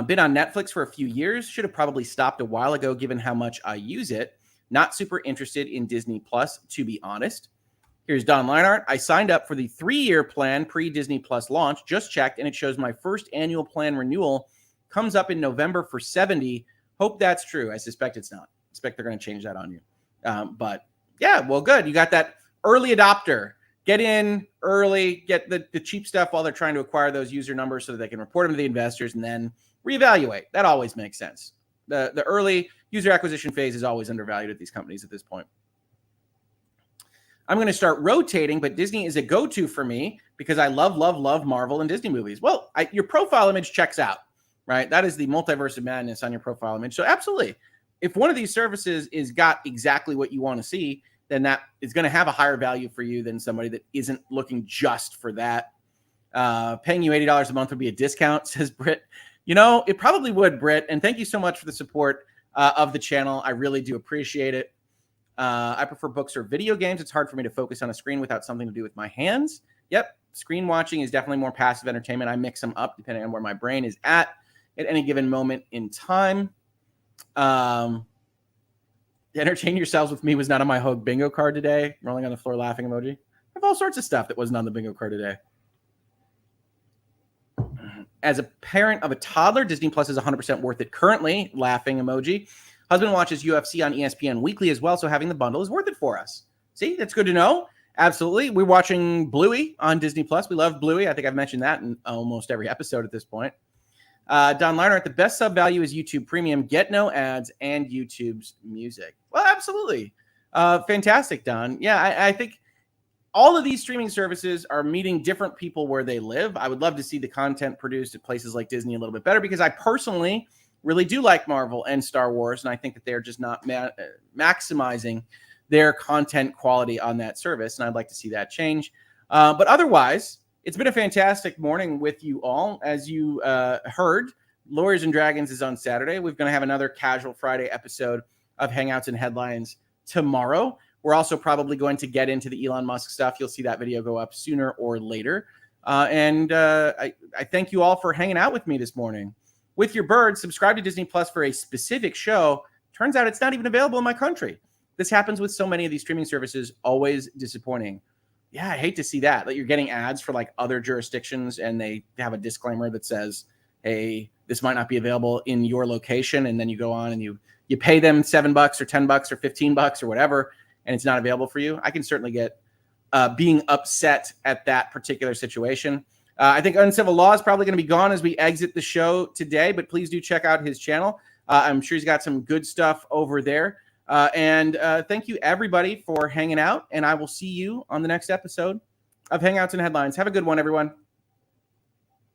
Been on Netflix for a few years. Should have probably stopped a while ago given how much I use it. Not super interested in Disney Plus, to be honest. Here's Don Leinart. I signed up for the 3-year plan pre-Disney Plus launch. Just checked, and it shows my first annual plan renewal comes up in November for $70. Hope that's true. I suspect it's not. I suspect they're going to change that on you. But yeah, well, good. You got that early adopter. Get in early, get the cheap stuff while they're trying to acquire those user numbers so that they can report them to the investors and then reevaluate. That always makes sense. The early user acquisition phase is always undervalued at these companies at this point. I'm going to start rotating, but Disney is a go-to for me because I love Marvel and Disney movies. Well, your profile image checks out, right? That is the multiverse of madness on your profile image. So absolutely, if one of these services is got exactly what you want to see, then that is going to have a higher value for you than somebody that isn't looking just for that. Paying you $80 a month would be a discount, says Britt. You know, it probably would, Britt. And thank you so much for the support of the channel. I really do appreciate it. I prefer books or video games. It's hard for me to focus on a screen without something to do with my hands. Yep. Screen watching is definitely more passive entertainment. I mix them up depending on where my brain is at any given moment in time. Entertain yourselves with me was not on my Hoeg bingo card today. Rolling on the floor laughing emoji. I have all sorts of stuff that wasn't on the bingo card today. As a parent of a toddler, Disney Plus is 100% worth it currently. Laughing emoji. Husband watches UFC on ESPN weekly as well, so having the bundle is worth it for us. See, that's good to know. Absolutely. We're watching Bluey on Disney Plus. We love Bluey. I think I've mentioned that in almost every episode at this point. Don Leinart, the best sub value is YouTube Premium. Get no ads and YouTube's music. Well, absolutely. Fantastic, Don. Yeah, I think all of these streaming services are meeting different people where they live. I would love to see the content produced at places like Disney a little bit better, because I personally really do like Marvel and Star Wars, and I think that they're just not maximizing their content quality on that service, and I'd like to see that change. But otherwise, it's been a fantastic morning with you all. As you heard, Lawyers and Dragons is on Saturday. We're going to have another Casual Friday episode of Hangouts and Headlines tomorrow. We're also probably going to get into the Elon Musk stuff. You'll see that video go up sooner or later. I thank you all for hanging out with me this morning. With your bird, subscribe to Disney Plus for a specific show. Turns out it's not even available in my country. This happens with so many of these streaming services, always disappointing. Yeah, I hate to see that you're getting ads for like other jurisdictions and they have a disclaimer that says, hey, this might not be available in your location. And then you go on and you pay them $7 or $10 or $15 or whatever, and it's not available for you. I can certainly get being upset at that particular situation. I think Uncivil Law is probably going to be gone as we exit the show today, but please do check out his channel. I'm sure he's got some good stuff over there. Thank you, everybody, for hanging out, and I will see you on the next episode of Hangouts and Headlines. Have a good one, everyone.